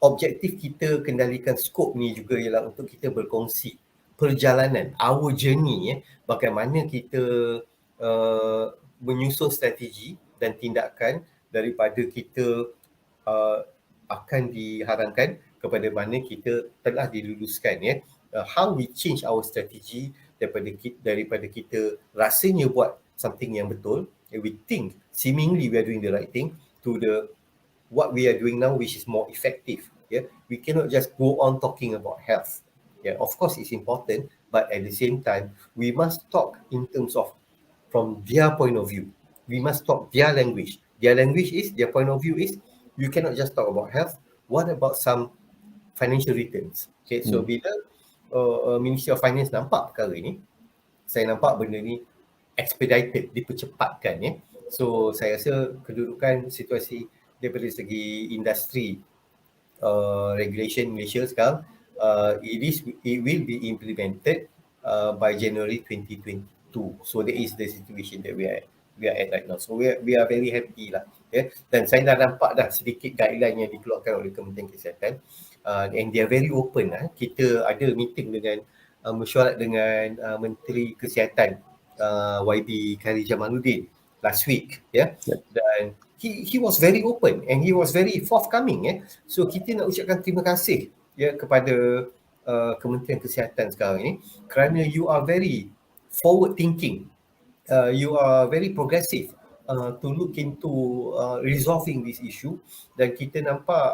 objektif kita kendalikan skop ni juga ialah untuk kita berkongsi perjalanan, our journey bagaimana kita menyusun strategi dan tindakan daripada kita akan diharangkan kepada mana kita telah diluluskan how we change our strategy daripada kita rasanya buat something yang betul, we think seemingly we are doing the right thing, to the what we are doing now which is more effective. We cannot just go on talking about health. Of course it's important, but at the same time we must talk in terms of from their point of view. We must talk their language. Their point of view is you cannot just talk about health. What about some financial returns? Okay, so bila Ministry of Finance nampak perkara ni, saya nampak benda ni expedited, dipercepatkan So saya rasa kedudukan situasi daripada segi industri regulation Malaysia sekarang, it will be implemented by January 2022. So that is the situation that we are at right now. So we are very happy lah. Dan saya dah nampak dah sedikit guideline yang dikeluarkan oleh Kementerian Kesihatan, and they are very open. Kita ada meeting dengan mesyuarat dengan Menteri Kesihatan YB Khairy Jamaluddin last week, dan he was very open and he was very forthcoming. So kita nak ucapkan terima kasih kepada Kementerian Kesihatan sekarang ini kerana you are very forward thinking, you are very progressive to look into resolving this issue, dan kita nampak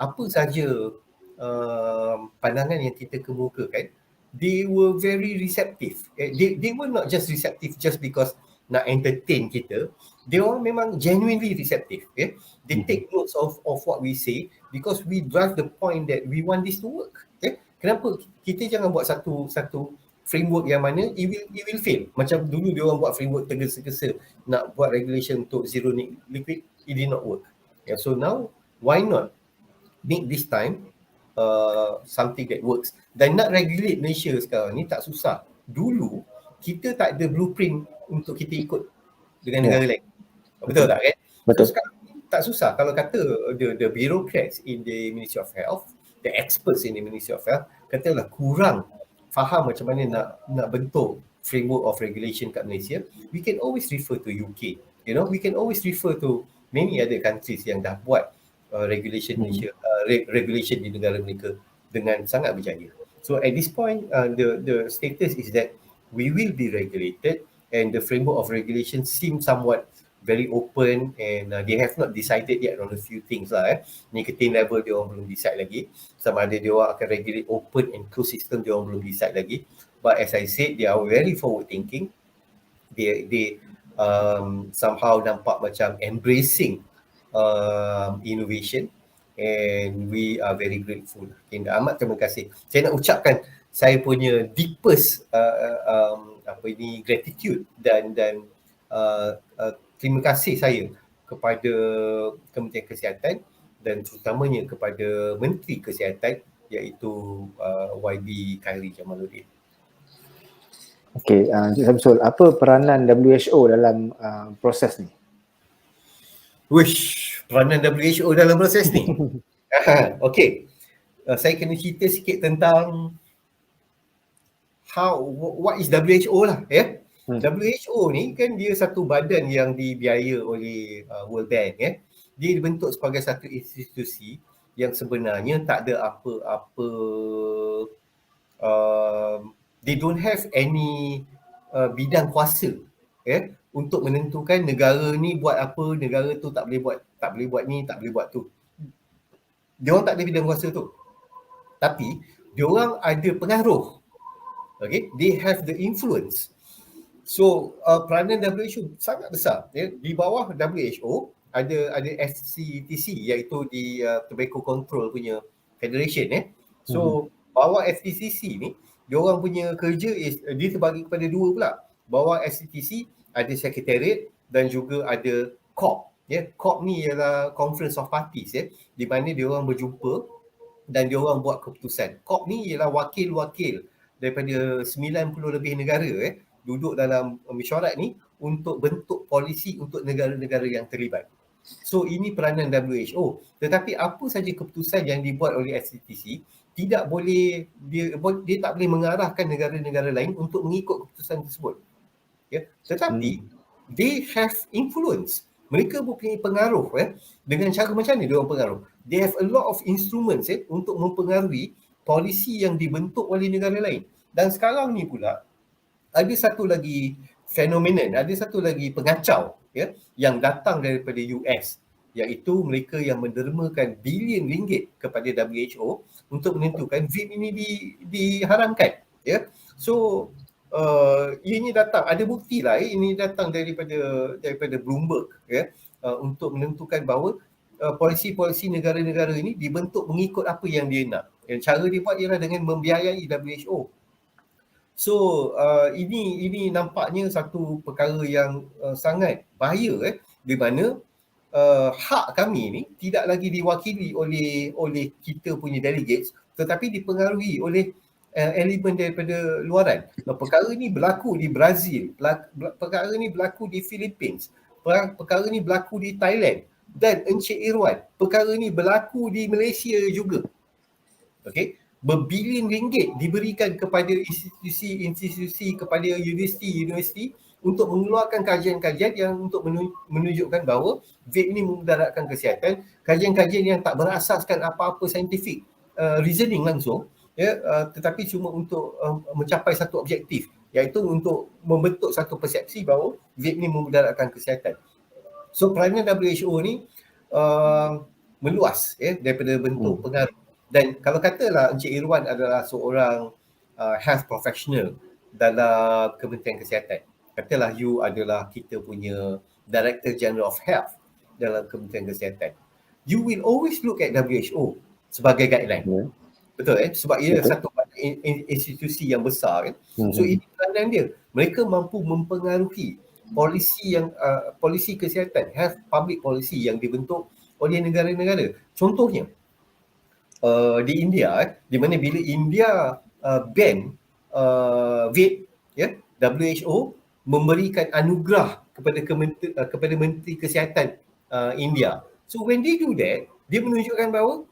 apa saja pandangan yang kita kemukakan, they were very receptive. They were not just receptive just because nak entertain kita, they all memang genuinely receptive. They take notes of what we say because we drive the point that we want this to work. Kenapa kita jangan buat satu framework yang mana it will fail. Macam dulu dia orang buat framework tergesa-gesa nak buat regulation untuk zero liquid, it did not work. So now why not make this time something that works. Dan nak regulate Malaysia sekarang ni tak susah. Dulu kita tak ada blueprint untuk kita ikut dengan negara lain. Betul tak kan? Betul. So, sekarang tak susah kalau kata the bureaucrats in the Ministry of Health, the experts in the Ministry of Health katalah kurang faham macam mana nak bentuk framework of regulation kat Malaysia, we can always refer to UK. We can always refer to many other countries yang dah buat regulation Malaysia, regulation di negara mereka dengan sangat berjaya. So at this point, the status is that we will be regulated, and the framework of regulation seems somewhat very open, and they have not decided yet on a few things lah. Nicotine level dia orang belum decide lagi. Sama ada dia orang akan regulate open and closed system, dia orang belum decide lagi. But as I said, they are very forward thinking. They somehow nampak macam embracing innovation, and we are very grateful. Amat terima kasih. Saya nak ucapkan saya punya deepest gratitude dan terima kasih saya kepada Kementerian Kesihatan dan terutamanya kepada Menteri Kesihatan iaitu YB Khairy Jamaluddin. Okey, Encik Samsul, apa peranan WHO dalam proses ni? Wish, peranan WHO dalam proses ni. Okey. Saya kena cerita sikit tentang what is WHO lah ya. WHO ni kan dia satu badan yang dibiaya oleh World Bank ya. Dia dibentuk sebagai satu institusi yang sebenarnya tak ada apa-apa they don't have any bidang kuasa ya untuk menentukan negara ni buat apa, negara tu tak boleh buat ni, tak boleh buat tu. Dia orang tak ada bidang kuasa tu. Tapi dia orang ada pengaruh. Okay, they have the influence. So peranan WHO sangat besar. Ya. Di bawah WHO ada FCTC iaitu di Tobacco Control punya federation ya. So bawah FCTC ni dia orang punya kerja dia terbagi kepada dua pula. Bawah FCTC ada secretariat dan juga ada COP. Ya, COP ni ialah Conference of Parties ya, di mana dia orang berjumpa dan dia orang buat keputusan. COP ni ialah wakil-wakil daripada 90 lebih negara duduk dalam mesyuarat ni untuk bentuk polisi untuk negara-negara yang terlibat. So ini peranan WHO. Tetapi apa saja keputusan yang dibuat oleh FCTC tidak boleh dia tak boleh mengarahkan negara-negara lain untuk mengikut keputusan tersebut. Ya, tetapi they have influence. Mereka mempunyai pengaruh dengan cara macam mana dia orang pengaruh? They have a lot of instruments untuk mempengaruhi polisi yang dibentuk oleh negara lain. Dan sekarang ni pula ada satu lagi fenomenon, ada satu lagi pengacau yang datang daripada US, iaitu mereka yang mendermakan bilion ringgit kepada WHO untuk menentukan vape ini diharamkan ya. So ini datang, ada bukti lah ini datang daripada Bloomberg untuk menentukan bahawa polisi-polisi negara-negara ini dibentuk mengikut apa yang dia nak. Dan cara dia buat ialah dengan membiayai WHO. So ini nampaknya satu perkara yang sangat bahaya di mana hak kami ni tidak lagi diwakili oleh kita punya delegates, tetapi dipengaruhi oleh elemen daripada luaran. Perkara ni berlaku di Brazil, perkara ni berlaku di Philippines, perkara ni berlaku di Thailand, dan Encik Irwan, perkara ni berlaku di Malaysia juga. Okey, berbilion ringgit diberikan kepada institusi, kepada universiti untuk mengeluarkan kajian-kajian yang untuk menunjukkan bahawa vape ni memudaratkan kesihatan, kajian-kajian yang tak berasaskan apa-apa scientific reasoning langsung tetapi cuma untuk mencapai satu objektif, iaitu untuk membentuk satu persepsi bahawa vape ni memudaratkan kesihatan. So peranan WHO ni meluas daripada bentuk pengaruh. Dan kalau katalah Encik Irwan adalah seorang health professional dalam Kementerian Kesihatan, katalah you adalah kita punya Director General of Health dalam Kementerian Kesihatan, you will always look at WHO sebagai guideline. Betul sebab ia satu institusi yang besar So ini peranan dia. Mereka mampu mempengaruhi polisi kesihatan, health public policy yang dibentuk oleh negara-negara. Contohnya di India di mana bila India ban vape WHO memberikan anugerah kepada Menteri Kesihatan India. So when they do that, dia menunjukkan bahawa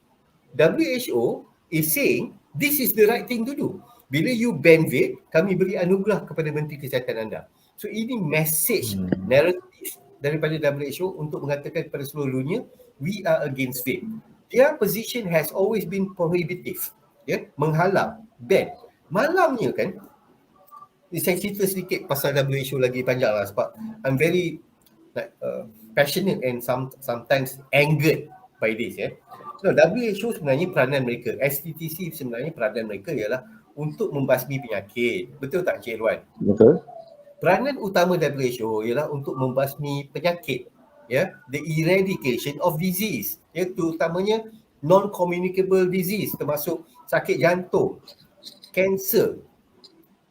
WHO is saying this is the right thing to do. Bila you ban vape, kami beri anugerah kepada Menteri Kesihatan anda. So ini message narrative daripada WHO untuk mengatakan kepada seluruh dunia, we are against vape. Their position has always been prohibitive, menghalang, ban. Malangnya kan, saya cerita sedikit pasal WHO lagi panjang lah sebab I'm very passionate and sometimes angered by this So WHO sebenarnya peranan mereka, STTC sebenarnya peranan mereka ialah untuk membasmi penyakit. Betul tak Encik Irwan? Betul. Peranan utama WHO ialah untuk membasmi penyakit, the eradication of disease, terutamanya non-communicable disease termasuk sakit jantung, kanser,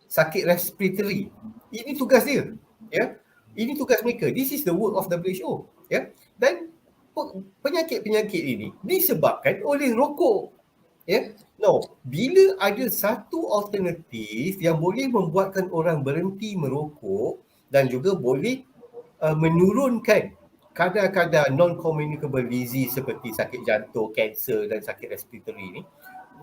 sakit respiratory. Ini tugas dia, ini tugas mereka. This is the work of WHO. Ya, dan penyakit-penyakit ini disebabkan oleh rokok. Ya, no, bila ada satu alternatif yang boleh membuatkan orang berhenti merokok dan juga boleh menurunkan kadar-kadar non-communicable disease seperti sakit jantung, kanser dan sakit respiratory ini,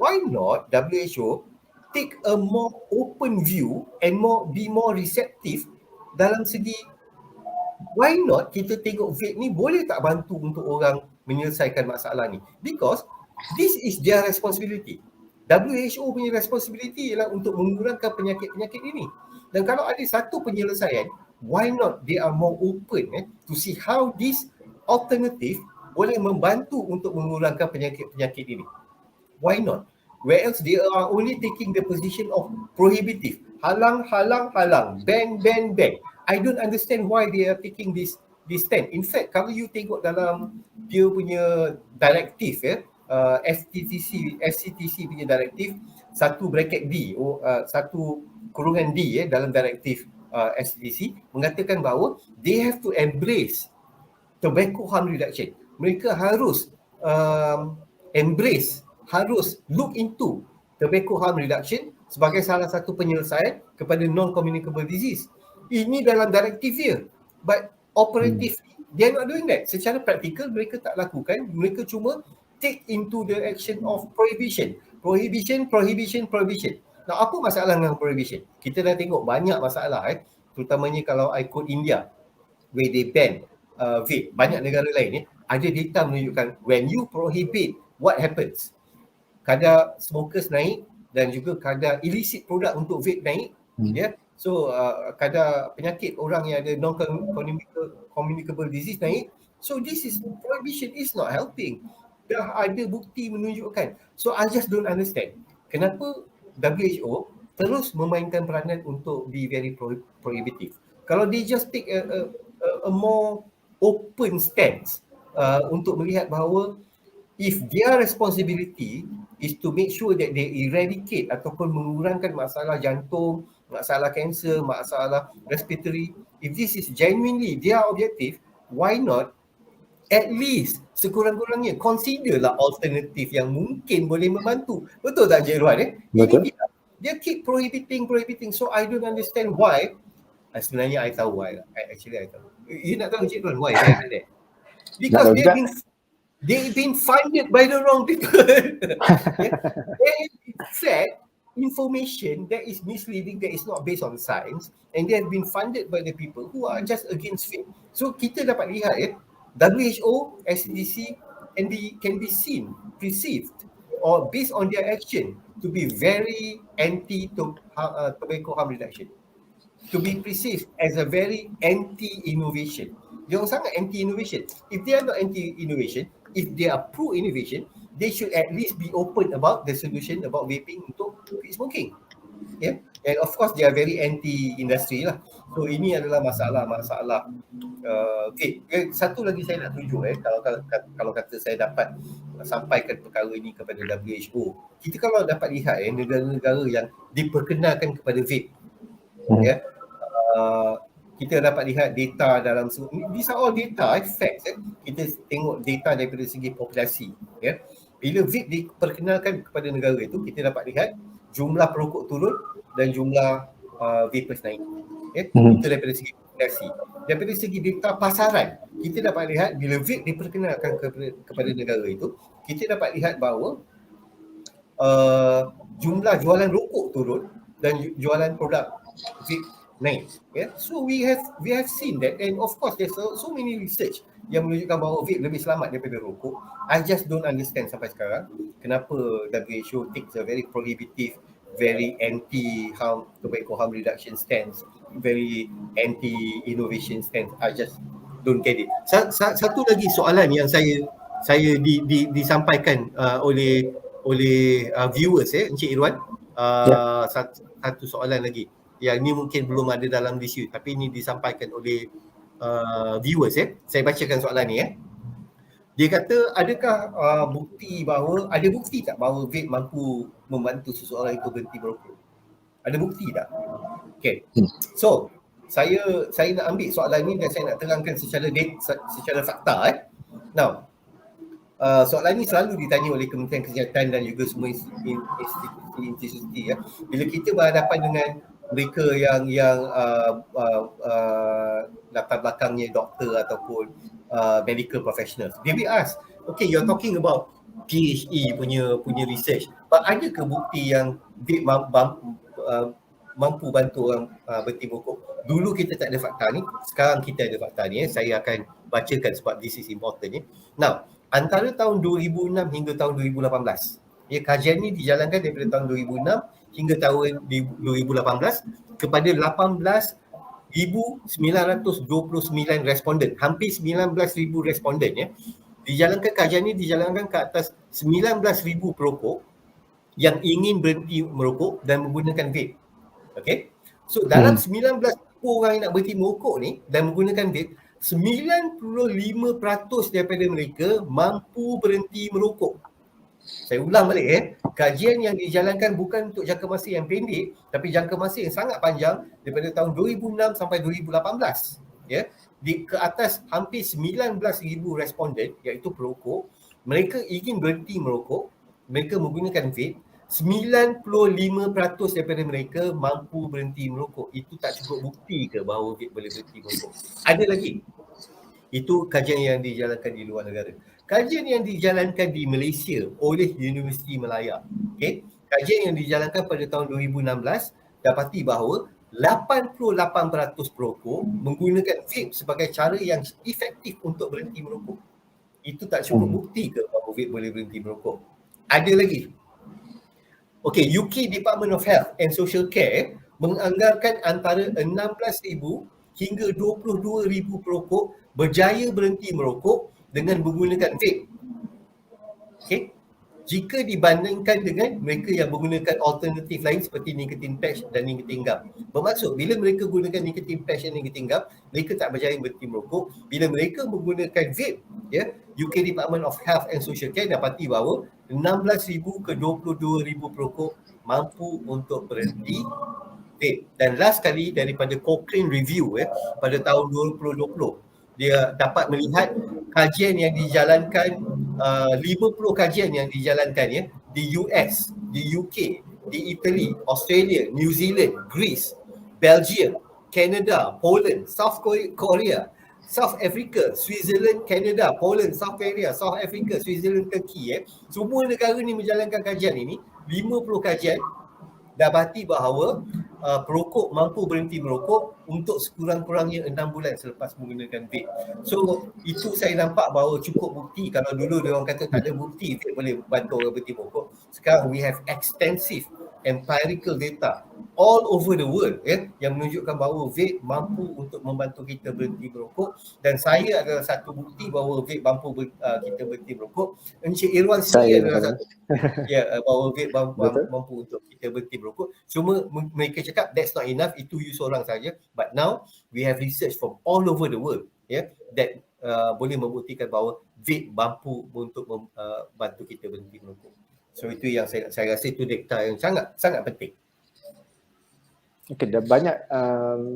why not WHO take a more open view and be more receptive dalam segi why not kita tengok vape ni boleh tak bantu untuk orang menyelesaikan masalah ni, because this is their responsibility. WHO punya responsibility ialah untuk mengurangkan penyakit-penyakit ini, dan kalau ada satu penyelesaian, why not they are more open to see how this alternative boleh membantu untuk mengurangkan penyakit-penyakit ini. Why not? Where else they are only taking the position of prohibitive. Halang, halang, halang. Ban, ban, ban. I don't understand why they are taking this stand. In fact, kalau you tengok dalam dia punya direktif FCTC punya direktif 1 bracket D, satu kurungan D dalam direktif FCTC mengatakan bahawa they have to embrace tobacco harm reduction. Mereka harus embrace, harus look into tobacco harm reduction sebagai salah satu penyelesaian kepada non-communicable disease. Ini dalam direktif dia. But operatively, they are not doing that. Secara praktikal, mereka tak lakukan. Mereka cuma take into the action of prohibition. Prohibition. Nah, apa masalah dengan prohibition? Kita dah tengok banyak masalah terutamanya kalau ikut India, where they ban vape. Banyak negara lain ada data menunjukkan when you prohibit, what happens? Kadar smokers naik dan juga kadar illicit produk untuk vape naik. So kadar penyakit orang yang ada non-communicable disease naik. So this is prohibition is not helping. Dah ada bukti menunjukkan. So I just don't understand kenapa WHO terus memainkan peranan untuk be very prohibitive. Kalau they just take a more open stance untuk melihat bahawa if their responsibility is to make sure that they eradicate ataupun mengurangkan masalah jantung, masalah kanser, masalah respiratory, if this is genuinely their objective, why not at least sekurang-kurangnya consider lah alternatif yang mungkin boleh membantu. Betul tak Encik Irwan? Betul. Dia keep prohibiting. So I don't understand why. Sebenarnya I tahu why. Actually I tahu. You nak tahu Encik Irwan why they are that? Because they've been funded by the wrong people. They said information that is misleading, that is not based on science, and they have been funded by the people who are just against faith. So kita dapat lihat WHO, SCDC can be seen, perceived, or based on their action to be very anti-tobacco harm reduction, to be perceived as a very anti-innovation. They are sangat anti-innovation. If they are not anti-innovation, if they are pro-innovation, they should at least be open about the solution about vaping untuk quit smoking. Yeah, and of course they are very anti-industry lah. So ini adalah masalah vape. Satu lagi saya nak tunjuk kalau kata saya dapat sampaikan perkara ini kepada WHO. Kita kalau dapat lihat negara-negara yang diperkenalkan kepada vape, kita dapat lihat data dalam these are all data, facts. Kita tengok data daripada segi populasi. Bila vape diperkenalkan kepada negara itu, kita dapat lihat jumlah perokok turun dan jumlah vapers naik. Itu daripada segi populasi. Daripada segi data pasaran, kita dapat lihat bila vape diperkenalkan kepada negara itu, kita dapat lihat bahawa jumlah jualan rokok turun dan jualan produk vape naik. So we have seen that, and of course there's so many research yang menunjukkan bahawa vape lebih selamat daripada rokok. I just don't understand sampai sekarang kenapa WHO takes a very prohibitive, very anti-harm, tobacco harm reduction stance, very anti-innovation stance. I just don't get it. Satu lagi soalan yang saya disampaikan oleh viewers Encik Irwan. Satu soalan lagi. Yang ni mungkin belum ada dalam list you, tapi ini disampaikan oleh viewers. Saya bacakan soalan ni. Dia kata, adakah ada bukti tak bahawa vape mampu membantu seseorang itu berhenti merokok? Ada bukti tak? Okay. So, saya nak ambil soalan ni dan saya nak terangkan secara fakta. Now, soalan ni selalu ditanya oleh Kementerian Kesihatan dan juga semua institusi ya. Bila kita berhadapan dengan mereka yang latar belakangnya doktor ataupun medical professionals, they will ask, okay, you're talking about PHE punya research, but ada ke bukti yang mampu bantu orang berhenti merokok? Dulu kita tak ada fakta ni, sekarang kita ada fakta ni. Saya akan bacakan sebab this is important ni. Now, antara tahun 2006 hingga tahun 2018, kajian ni dijalankan daripada tahun 2006 hingga tahun 2018 kepada 18,929 responden, hampir 19,000 responden Dijalankan kajian ni dijalankan ke atas 19,000 perokok yang ingin berhenti merokok dan menggunakan vape. Okay? So dalam 19,000 orang yang nak berhenti merokok ni dan menggunakan vape, 95% daripada mereka mampu berhenti merokok. Saya ulang balik kajian yang dijalankan bukan untuk jangka masa yang pendek, tapi jangka masa yang sangat panjang daripada tahun 2006 sampai 2018. Di ke atas hampir 19,000 responden iaitu perokok, mereka ingin berhenti merokok, mereka menggunakan vape. 95% daripada mereka mampu berhenti merokok. Itu tak cukup bukti ke bahawa vape boleh berhenti merokok? Ada lagi. Itu kajian yang dijalankan di luar negara. Kajian yang dijalankan di Malaysia oleh Universiti Malaya. Okay? Kajian yang dijalankan pada tahun 2016 dapati bahawa 88% perokok menggunakan vape sebagai cara yang efektif untuk berhenti merokok. Itu tak cukup bukti ke bahawa vape boleh berhenti merokok? Ada lagi. Okay, UK Department of Health and Social Care menganggarkan antara 16,000 hingga 22,000 perokok berjaya berhenti merokok dengan menggunakan vape. Okay. Jika dibandingkan dengan mereka yang menggunakan alternatif lain seperti nicotine patch dan nicotine gum. Bermaksud bila mereka gunakan nicotine patch dan nicotine gum, mereka tak berjaya berhenti merokok. Bila mereka menggunakan vape, UK Department of Health and Social Care dapati bahawa 16,000 ke 22,000 perokok mampu untuk berhenti vape. Dan last kali daripada Cochrane Review pada tahun 2020, dia dapat melihat kajian yang dijalankan, 50 kajian yang dijalankan di US, di UK, di Italy, Australia, New Zealand, Greece, Belgium, Canada, Poland, South Korea, South Africa, Switzerland, Canada, Poland, South Korea, South Africa, Switzerland, Turkey. Semua negara ni menjalankan kajian ini, 50 kajian, dapati bahawa perokok mampu berhenti merokok untuk sekurang-kurangnya 6 bulan selepas menggunakan vape. So itu saya nampak bahawa cukup bukti. Kalau dulu dia orang kata tak ada bukti vape boleh bantu orang berhenti merokok, sekarang we have extensive empirical data all over the world yang menunjukkan bahawa vape mampu untuk membantu kita berhenti merokok, dan saya adalah satu bukti bahawa vape mampu kita berhenti merokok. Encik Irwan sendiri adalah satu bahawa vape mampu untuk kita berhenti merokok. Cuma mereka cakap that's not enough, itu you seorang saja. But now we have research from all over the world that boleh membuktikan bahawa vape mampu untuk membantu kita berhenti merokok. So itu yang saya rasa itu data yang sangat penting. Okay, dah banyak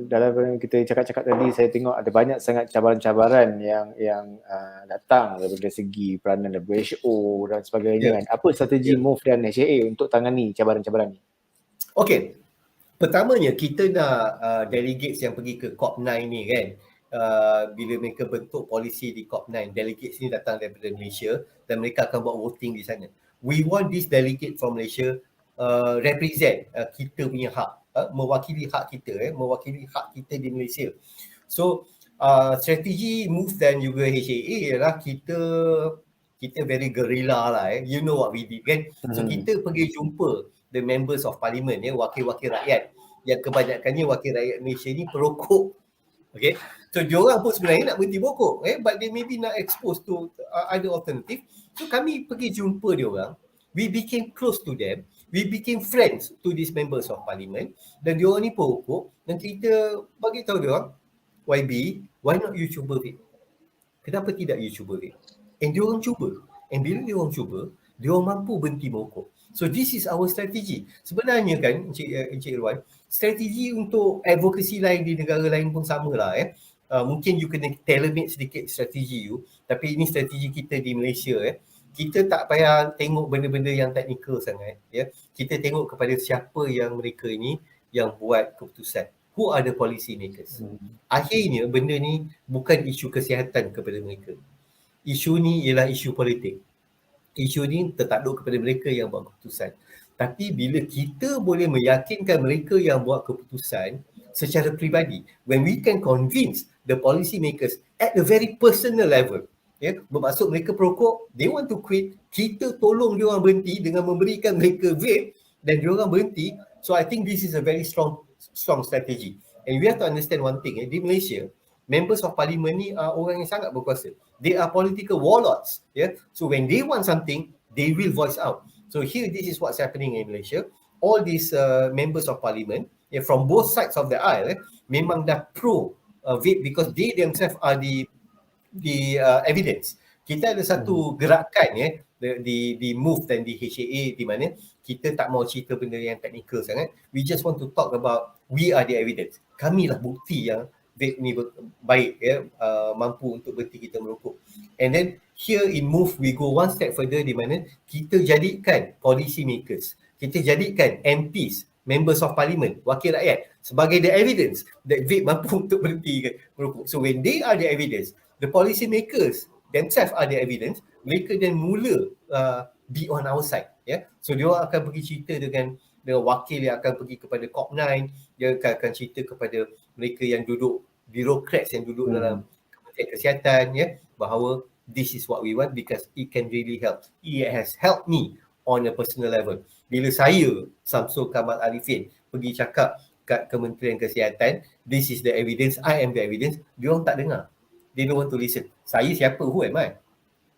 dalam kita cakap-cakap tadi, saya tengok ada banyak sangat cabaran-cabaran yang datang daripada segi peranan WHO dan sebagainya. Apa strategi MOF dan HAA untuk tangani cabaran-cabaran ni? Okay, pertamanya kita nak delegates yang pergi ke COP9 ni kan. Bila mereka bentuk polisi di COP9, delegates ni datang daripada Malaysia dan mereka akan buat voting di sana. We want this delegate from Malaysia represent kita punya hak, mewakili hak kita, mewakili hak kita di Malaysia. So strategi MOF dan juga HAA ialah kita very guerrilla lah. You know what we did kan. So kita pergi jumpa the members of parliament, wakil-wakil rakyat yang kebanyakannya wakil rakyat Malaysia ni perokok. Okay, so diorang pun sebenarnya nak berhenti merokok, but they maybe not exposed to other alternative. So kami pergi jumpa diorang, we became close to them, we became friends to these members of parliament, dan diorang ni perokok, dan kita bagi tahu diorang, YB, why not you cuba vape? Kenapa tidak you cuba vape? And diorang cuba, and bila diorang cuba, diorang mampu berhenti merokok. So this is our strategy. Sebenarnya kan Encik Irwan, strategi untuk advocacy lain di negara lain pun samalah mungkin you kena tailor-made sedikit strategi you, tapi ini strategi kita di Malaysia kita tak payah tengok benda-benda yang teknikal sangat kita tengok kepada siapa yang mereka ni yang buat keputusan, who are the policy makers. Akhirnya benda ni bukan isu kesihatan kepada mereka, isu ni ialah isu politik, isu ni tertakluk kepada mereka yang buat keputusan. Tapi bila kita boleh meyakinkan mereka yang buat keputusan secara peribadi, when we can convince the policy makers at the very personal level, bermaksud mereka perokok, they want to quit, kita tolong dia orang berhenti dengan memberikan mereka vape dan dia orang berhenti. So I think this is a very strong strategy. And we have to understand one thing, di Malaysia, members of parliament ni orang yang sangat berkuasa. They are political warlords. So when they want something, they will voice out. So here, this is what's happening in Malaysia. All these members of parliament from both sides of the aisle memang dah pro vape because they themselves are the evidence. Kita ada satu gerakan di MOVE dan di HAA di mana kita tak mau cerita benda yang teknikal sangat. We just want to talk about we are the evidence. Kamilah bukti yang vape ni baik mampu untuk berhenti kita merokok. And then here in MOVE we go one step further di mana kita jadikan policy makers, kita jadikan MPs, members of parliament, wakil rakyat sebagai the evidence that vape mampu untuk berhenti merokok. So when they are the evidence, the policy makers themselves are the evidence, mereka then mula be on our side. So dia akan pergi cerita dengan wakil yang akan pergi kepada COP9, dia akan cerita kepada mereka yang duduk, birokrats yang duduk dalam Kementerian Kesihatan bahawa this is what we want because it can really help. It has helped me on a personal level. Bila saya, Samsul Kamal Arifin, pergi cakap kat Kementerian Kesihatan, this is the evidence, I am the evidence, dia orang tak dengar. They don't want to listen. Saya siapa? Who am I?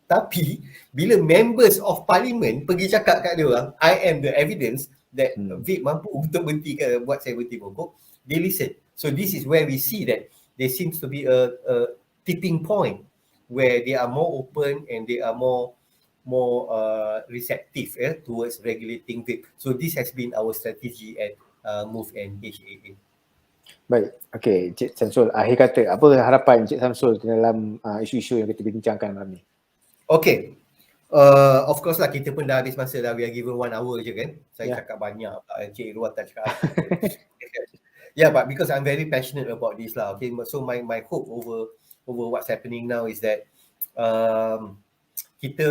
Tapi bila members of parliament pergi cakap kat dia orang, I am the evidence that vape mampu untuk berhentikan buat saya berhenti merokok, they listen. So this is where we see that there seems to be a tipping point where they are more open and they are more receptive towards regulating vape. So this has been our strategy at MOVE and HAA. Baik, okey, Cik Samsul, akhir kata, apa harapan Cik Samsul dalam isu-isu yang kita bincangkan malam ni? Okay, of course lah, kita pun dah habis masa dah, we are given 1 hour je kan. Saya cakap banyak, Cik Irwan tak cakap. Yeah, but because I'm very passionate about this lah, okay. So my hope over what's happening now is that kita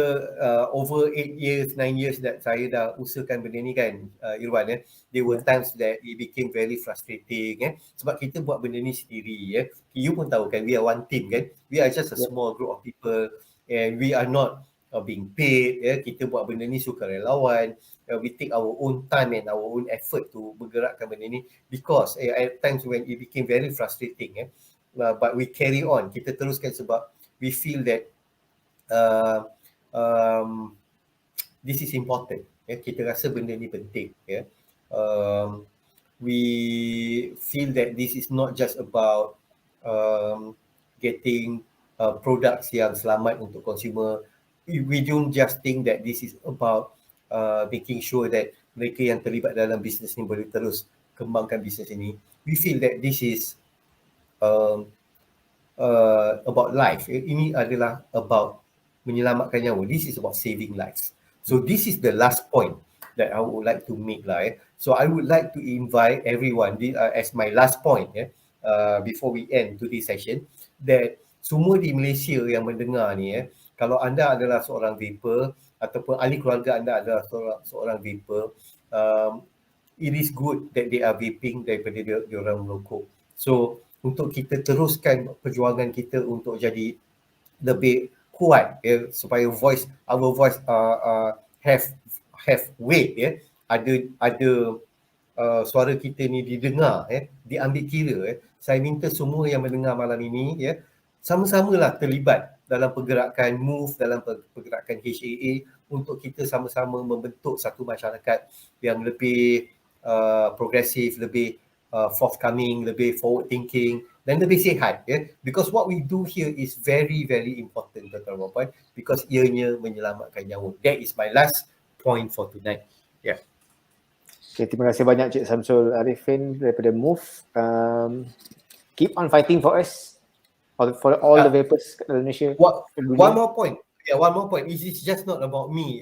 over 8 years, 9 years that saya dah usahakan benda ni kan, Irwan there were times that it became very frustrating sebab kita buat benda ni sendiri You pun tahu kan, we are one team kan, we are just a small group of people and we are not being paid kita buat benda ni sukarelawan. We take our own time and our own effort to bergerakkan benda ni because at times when it became very frustrating but we carry on, kita teruskan sebab we feel that this is important kita rasa benda ni penting we feel that this is not just about getting products yang selamat untuk consumer. We don't just think that this is about making sure that mereka yang terlibat dalam bisnes ni boleh terus kembangkan bisnes ini. We feel that this is about life. Ini adalah about menyelamatkan nyawa. This is about saving lives. So this is the last point that I would like to make lah. So I would like to invite everyone as my last point before we end today's session, that semua di Malaysia yang mendengar ni kalau anda adalah seorang vapor ataupun ahli keluarga anda adalah seorang vapor, it is good that they are vaping daripada dia orang merokok. So untuk kita teruskan perjuangan kita untuk jadi lebih kuat supaya our voice have weight ada suara kita ni didengar diambil kira saya minta semua yang mendengar malam ini sama-samalah terlibat dalam pergerakan MOVE, dalam pergerakan HAA untuk kita sama-sama membentuk satu masyarakat yang lebih progresif, lebih forthcoming, lebih forward thinking dan lebih sihat because what we do here is very very important tuan-tuan dan puan, because ianya menyelamatkan nyawa. That is my last point for tonight. Okay, terima kasih banyak Cik Samsul Arifin daripada MOVE. Keep on fighting for us, for all the vapers kat Indonesia. One more point. One more point. It is just not about me,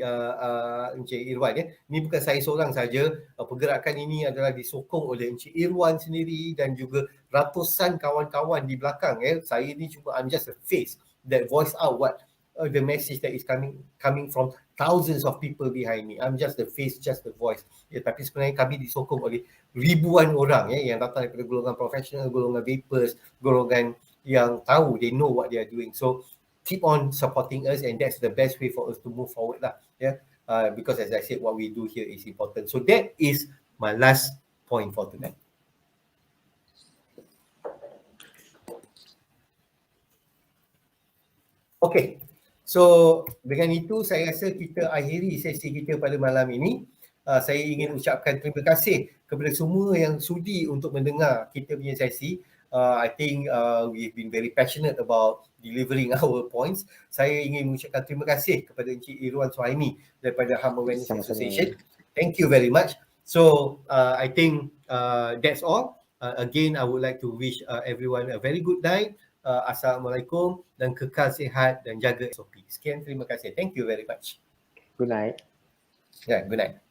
Encik Irwan. Ini bukan saya seorang saja. Pergerakan ini adalah disokong oleh Encik Irwan sendiri dan juga ratusan kawan-kawan di belakang. Saya ni cuma, I'm just a face that voice out what the message that is coming from thousands of people behind me. I'm just the face, just the voice. Tapi sebenarnya kami disokong oleh ribuan orang yang datang daripada golongan profesional, golongan vapers, golongan yang tahu, they know what they are doing. So keep on supporting us, and that's the best way for us to move forward lah. Because as I said, what we do here is important. So that is my last point for tonight. Okay. So dengan itu saya rasa kita akhiri sesi kita pada malam ini. Saya ingin ucapkan terima kasih kepada semua yang sudi untuk mendengar kita punya sesi. I think we've been very passionate about delivering our points. Saya ingin mengucapkan terima kasih kepada Encik Irwan Suhaimi daripada Harm Awareness Association. Thank you very much. So I think that's all. Again, I would like to wish everyone a very good night. Assalamualaikum dan kekal sihat dan jaga SOP. Sekian, terima kasih. Thank you very much. Good night. Yeah, good night.